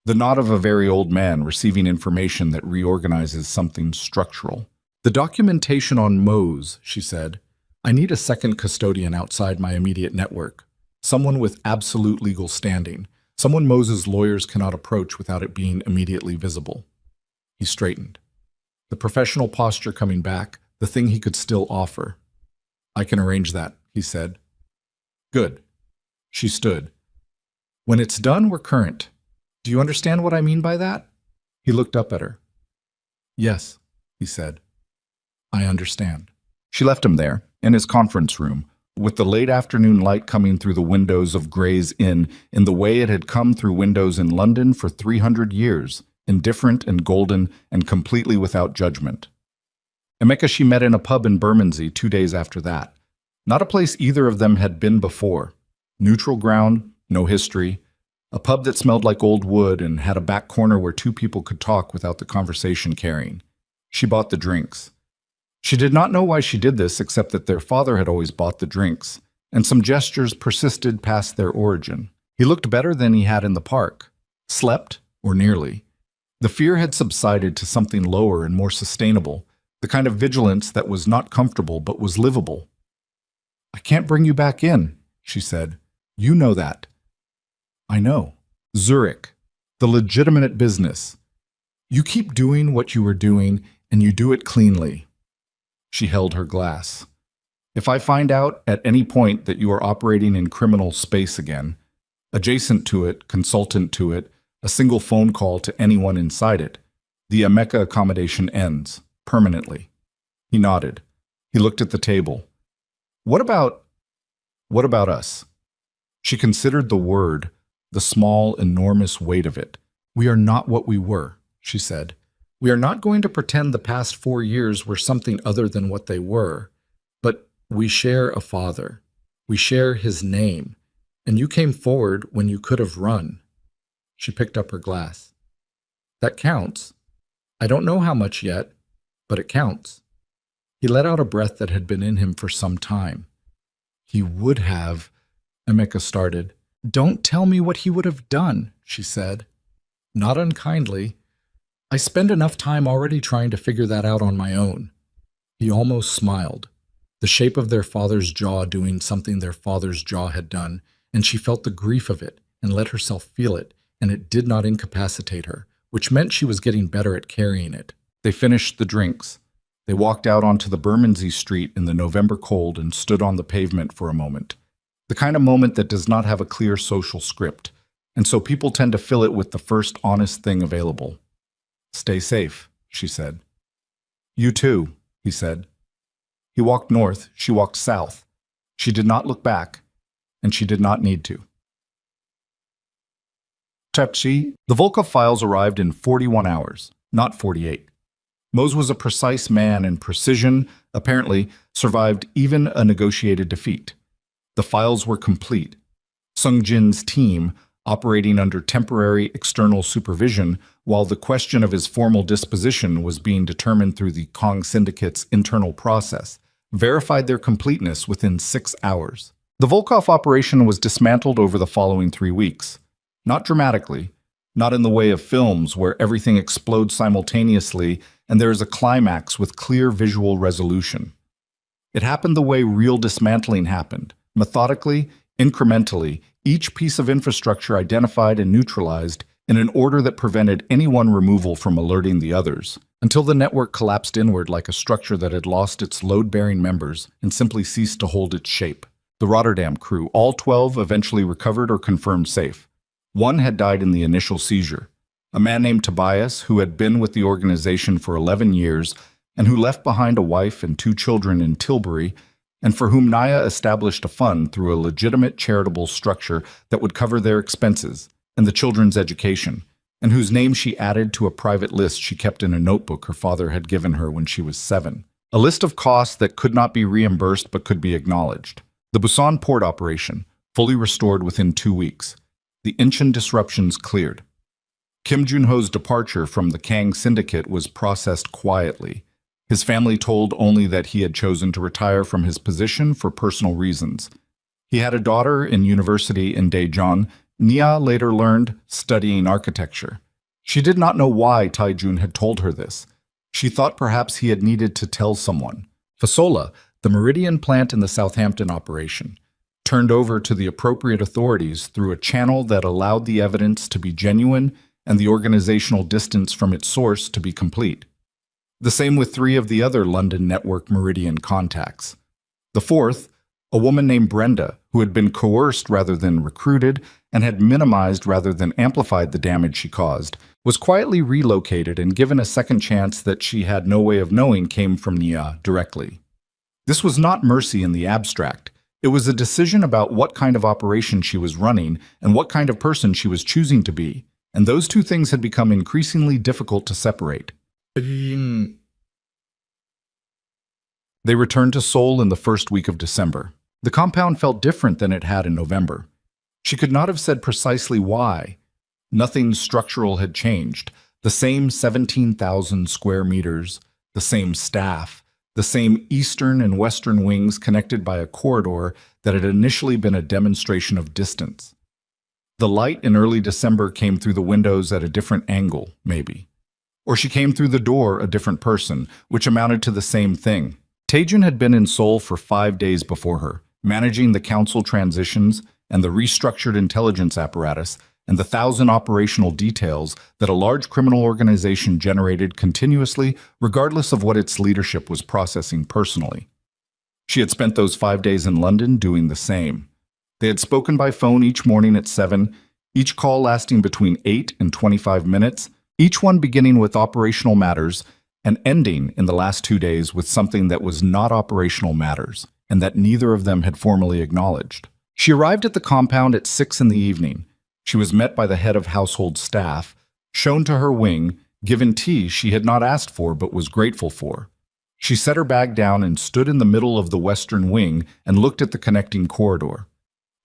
The nod of a very old man receiving information that reorganizes something structural. "The documentation on Mose," she said. "I need a second custodian outside my immediate network. Someone with absolute legal standing. Someone Mose's lawyers cannot approach without it being immediately visible." He straightened. The professional posture coming back, the thing he could still offer. "I can arrange that," he said. "Good." She stood. "When it's done, we're current. Do you understand what I mean by that?" He looked up at her. "Yes," he said. "I understand." She left him there, in his conference room, with the late afternoon light coming through the windows of Gray's Inn in the way it had come through windows in London for 300 years, indifferent and golden and completely without judgment. Emeka she met in a pub in Bermondsey 2 days after that. Not a place either of them had been before. Neutral ground, no history. A pub that smelled like old wood and had a back corner where 2 people could talk without the conversation carrying. She bought the drinks. She did not know why she did this except that their father had always bought the drinks, and some gestures persisted past their origin. He looked better than he had in the park. Slept, or nearly. The fear had subsided to something lower and more sustainable, the kind of vigilance that was not comfortable but was livable. "I can't bring you back in," she said. "You know that." "I know. Zurich. The legitimate business. You keep doing what you were doing, and you do it cleanly." She held her glass. "If I find out at any point that you are operating in criminal space again, adjacent to it, consultant to it, a single phone call to anyone inside it, the Emeka accommodation ends, permanently." He nodded. He looked at the table. What about us?" She considered the word, the small, enormous weight of it. "We are not what we were," she said. "We are not going to pretend the past 4 years were something other than what they were. But we share a father. We share his name. And you came forward when you could have run." She picked up her glass. "That counts. I don't know how much yet, but it counts." He let out a breath that had been in him for some time. "He would have," Emeka started. "Don't tell me what he would have done," she said. Not unkindly. "I spend enough time already trying to figure that out on my own." He almost smiled. The shape of their father's jaw doing something their father's jaw had done, and she felt the grief of it and let herself feel it, and it did not incapacitate her, which meant she was getting better at carrying it. They finished the drinks. They walked out onto the Bermondsey street in the November cold and stood on the pavement for a moment. The kind of moment that does not have a clear social script, and so people tend to fill it with the first honest thing available. "Stay safe," she said. "You too," he said. He walked north, she walked south. She did not look back, and she did not need to. Chapter: The Volkov files arrived in 41 hours, not 48. Mose was a precise man, and precision, apparently, survived even a negotiated defeat. The files were complete. Sung Jin's team, operating under temporary external supervision while the question of his formal disposition was being determined through the Kong Syndicate's internal process, verified their completeness within 6 hours. The Volkov operation was dismantled over the following 3 weeks. Not dramatically, not in the way of films where everything explodes simultaneously and there is a climax with clear visual resolution. It happened the way real dismantling happened, methodically, incrementally, each piece of infrastructure identified and neutralized in an order that prevented any one removal from alerting the others, until the network collapsed inward like a structure that had lost its load-bearing members and simply ceased to hold its shape. The Rotterdam crew, all 12, eventually recovered or confirmed safe. One had died in the initial seizure. A man named Tobias, who had been with the organization for 11 years and who left behind a wife and 2 children in Tilbury, and for whom Naya established a fund through a legitimate charitable structure that would cover their expenses and the children's education, and whose name she added to a private list she kept in a notebook her father had given her when she was 7. A list of costs that could not be reimbursed but could be acknowledged. The Busan port operation, fully restored within 2 weeks. The Incheon disruptions cleared. Kim Junho's departure from the Kang Syndicate was processed quietly. His family told only that he had chosen to retire from his position for personal reasons. He had a daughter in university in Daejeon, Nia later learned, studying architecture. She did not know why Taijun had told her this. She thought perhaps he had needed to tell someone. Fasola, the Meridian plant in the Southampton operation, turned over to the appropriate authorities through a channel that allowed the evidence to be genuine and the organizational distance from its source to be complete. The same with 3 of the other London network Meridian contacts. The 4th, a woman named Brenda, who had been coerced rather than recruited and had minimized rather than amplified the damage she caused, was quietly relocated and given a second chance that she had no way of knowing came from Nia directly. This was not mercy in the abstract. It was a decision about what kind of operation she was running and what kind of person she was choosing to be, and those 2 things had become increasingly difficult to separate. They returned to Seoul in the first week of December. The compound felt different than it had in November. She could not have said precisely why. Nothing structural had changed. The same 17,000 square meters, the same staff, the same eastern and western wings connected by a corridor that had initially been a demonstration of distance. The light in early December came through the windows at a different angle, maybe. Or she came through the door a different person, which amounted to the same thing. Taejun had been in Seoul for 5 days before her, managing the council transitions and the restructured intelligence apparatus and the 1,000 operational details that a large criminal organization generated continuously, regardless of what its leadership was processing personally. She had spent those 5 days in London doing the same. They had spoken by phone each morning at 7, each call lasting between 8 and 25 minutes, each one beginning with operational matters and ending in the last 2 days with something that was not operational matters, and that neither of them had formally acknowledged. She arrived at the compound at 6 in the evening. She was met by the head of household staff, shown to her wing, given tea she had not asked for but was grateful for. She set her bag down and stood in the middle of the western wing and looked at the connecting corridor.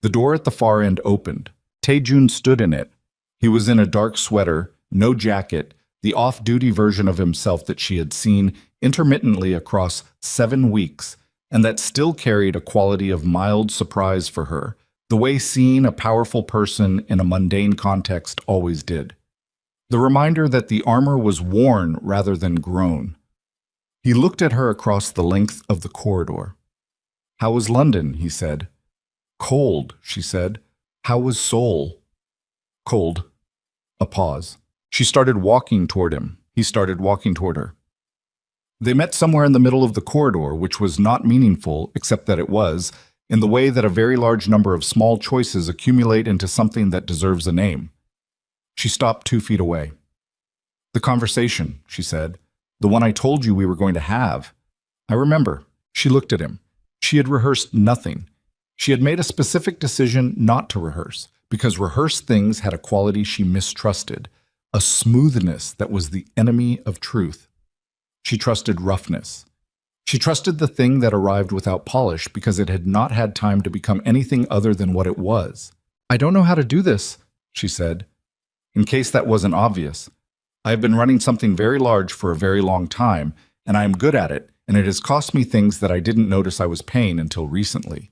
The door at the far end opened. Taejun stood in it. He was in a dark sweater, no jacket, the off-duty version of himself that she had seen intermittently across 7 weeks, and that still carried a quality of mild surprise for her, the way seeing a powerful person in a mundane context always did. The reminder that the armor was worn rather than grown. He looked at her across the length of the corridor. "How was London?" he said. "Cold," she said. "How was Seoul?" "Cold." A pause. She started walking toward him. He started walking toward her. They met somewhere in the middle of the corridor, which was not meaningful, except that it was, in the way that a very large number of small choices accumulate into something that deserves a name. She stopped 2 feet away. "The conversation," she said. "The one I told you we were going to have." "I remember." She looked at him. She had rehearsed nothing. She had made a specific decision not to rehearse, because rehearsed things had a quality she mistrusted, a smoothness that was the enemy of truth. She trusted roughness. She trusted the thing that arrived without polish because it had not had time to become anything other than what it was. "I don't know how to do this," she said. "In case that wasn't obvious, I have been running something very large for a very long time, and I am good at it, and it has cost me things that I didn't notice I was paying until recently."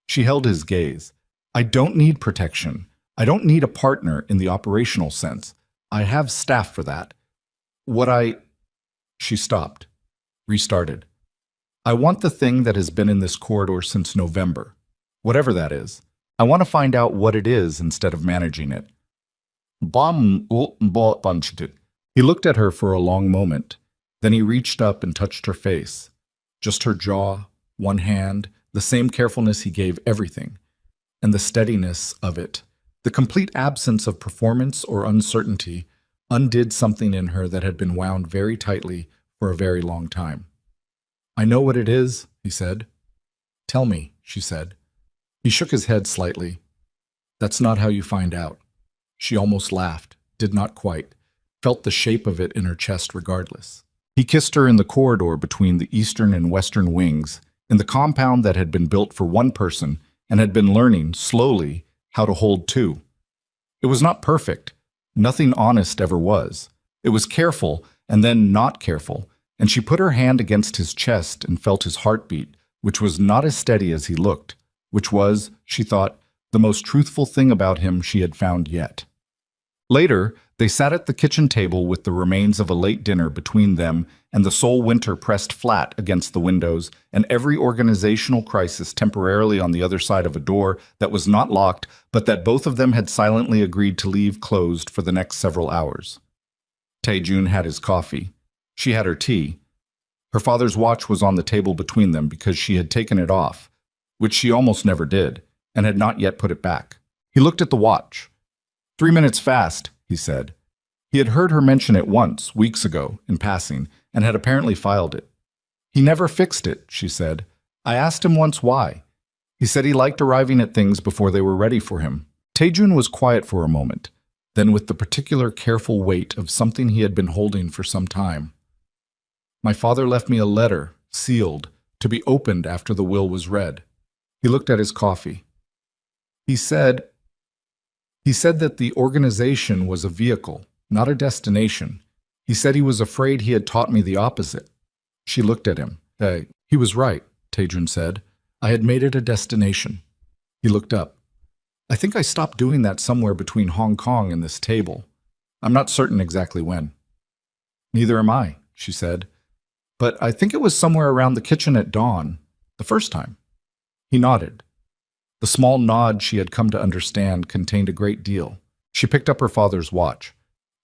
She held his gaze. "I don't need protection. I don't need a partner in the operational sense. I have staff for that. She stopped, restarted. "I want the thing that has been in this corridor since November. Whatever that is. I want to find out what it is instead of managing it." He looked at her for a long moment. Then he reached up and touched her face. Just her jaw, one hand, the same carefulness he gave everything. And the steadiness of it, the complete absence of performance or uncertainty, undid something in her that had been wound very tightly for a very long time. "I know what it is," he said. "Tell me," she said. He shook his head slightly. "That's not how you find out." She almost laughed, did not quite, felt the shape of it in her chest regardless. He kissed her in the corridor between the eastern and western wings, in the compound that had been built for one person and had been learning, slowly, how to hold two. It was not perfect. Nothing honest ever was. It was careful and then not careful, and she put her hand against his chest and felt his heartbeat, which was not as steady as he looked, which was, she thought, the most truthful thing about him she had found yet. Later, they sat at the kitchen table with the remains of a late dinner between them and the Seoul winter pressed flat against the windows and every organizational crisis temporarily on the other side of a door that was not locked but that both of them had silently agreed to leave closed for the next several hours. Tae-jun had his coffee. She had her tea. Her father's watch was on the table between them because she had taken it off, which she almost never did, and had not yet put it back. He looked at the watch. 3 minutes fast, he said. He had heard her mention it once, weeks ago, in passing, and had apparently filed it. He never fixed it, she said. I asked him once why. He said he liked arriving at things before they were ready for him. Tae-jun was quiet for a moment, then with the particular careful weight of something he had been holding for some time. My father left me a letter, sealed, to be opened after the will was read. He looked at his coffee. He said that the organization was a vehicle, not a destination. He said he was afraid he had taught me the opposite. She looked at him. He was right, Tae-jun said. I had made it a destination. He looked up. I think I stopped doing that somewhere between Hong Kong and this table. I'm not certain exactly when. Neither am I, she said. But I think it was somewhere around the kitchen at dawn, the first time. He nodded. The small nod she had come to understand contained a great deal. She picked up her father's watch,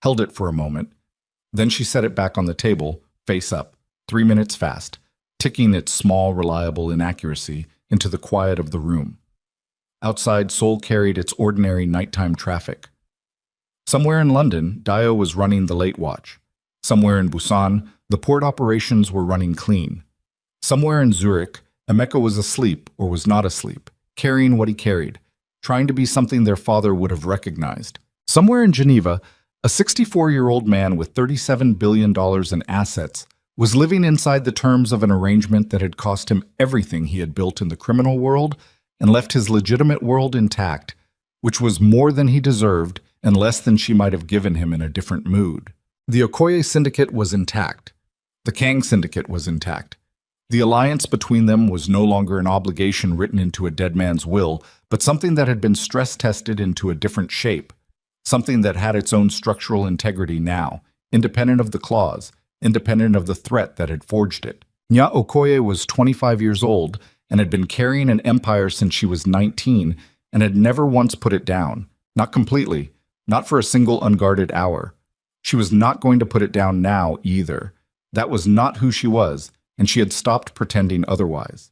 held it for a moment. Then she set it back on the table, face up, 3 minutes fast, ticking its small, reliable inaccuracy into the quiet of the room. Outside, Seoul carried its ordinary nighttime traffic. Somewhere in London, Dio was running the late watch. Somewhere in Busan, the port operations were running clean. Somewhere in Zurich, Emeka was asleep or was not asleep, carrying what he carried, trying to be something their father would have recognized. Somewhere in Geneva, a 64-year-old man with $37 billion in assets was living inside the terms of an arrangement that had cost him everything he had built in the criminal world and left his legitimate world intact, which was more than he deserved and less than she might have given him in a different mood. The Okoye syndicate was intact. The Kang syndicate was intact. The alliance between them was no longer an obligation written into a dead man's will, but something that had been stress-tested into a different shape, something that had its own structural integrity now, independent of the clause, independent of the threat that had forged it. Nya Okoye was 25 years old and had been carrying an empire since she was 19 and had never once put it down, not completely, not for a single unguarded hour. She was not going to put it down now either. That was not who she was, and she had stopped pretending otherwise.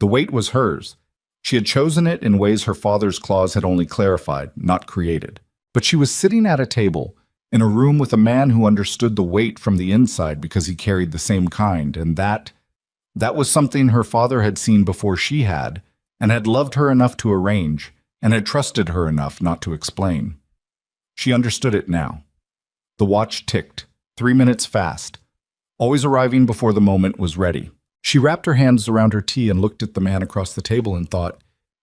The weight was hers. She had chosen it in ways her father's clause had only clarified, not created. But she was sitting at a table, in a room with a man who understood the weight from the inside because he carried the same kind, and that was something her father had seen before she had, and had loved her enough to arrange, and had trusted her enough not to explain. She understood it now. The watch ticked, 3 minutes fast. always arriving before the moment was ready. She wrapped her hands around her tea and looked at the man across the table and thought,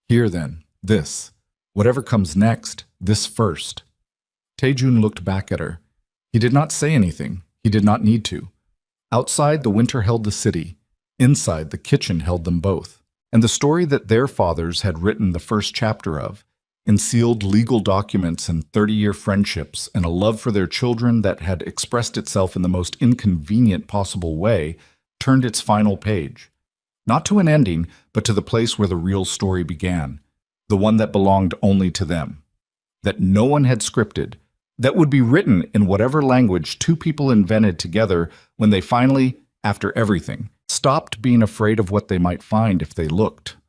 here then, this. Whatever comes next, this first. Taejun looked back at her. He did not say anything. He did not need to. Outside, the winter held the city. Inside, the kitchen held them both. And the story that their fathers had written the first chapter of, in sealed legal documents and 30-year friendships and a love for their children that had expressed itself in the most inconvenient possible way, turned its final page. Not to an ending, but to the place where the real story began, the one that belonged only to them, that no one had scripted, that would be written in whatever language two people invented together when they finally, after everything, stopped being afraid of what they might find if they looked.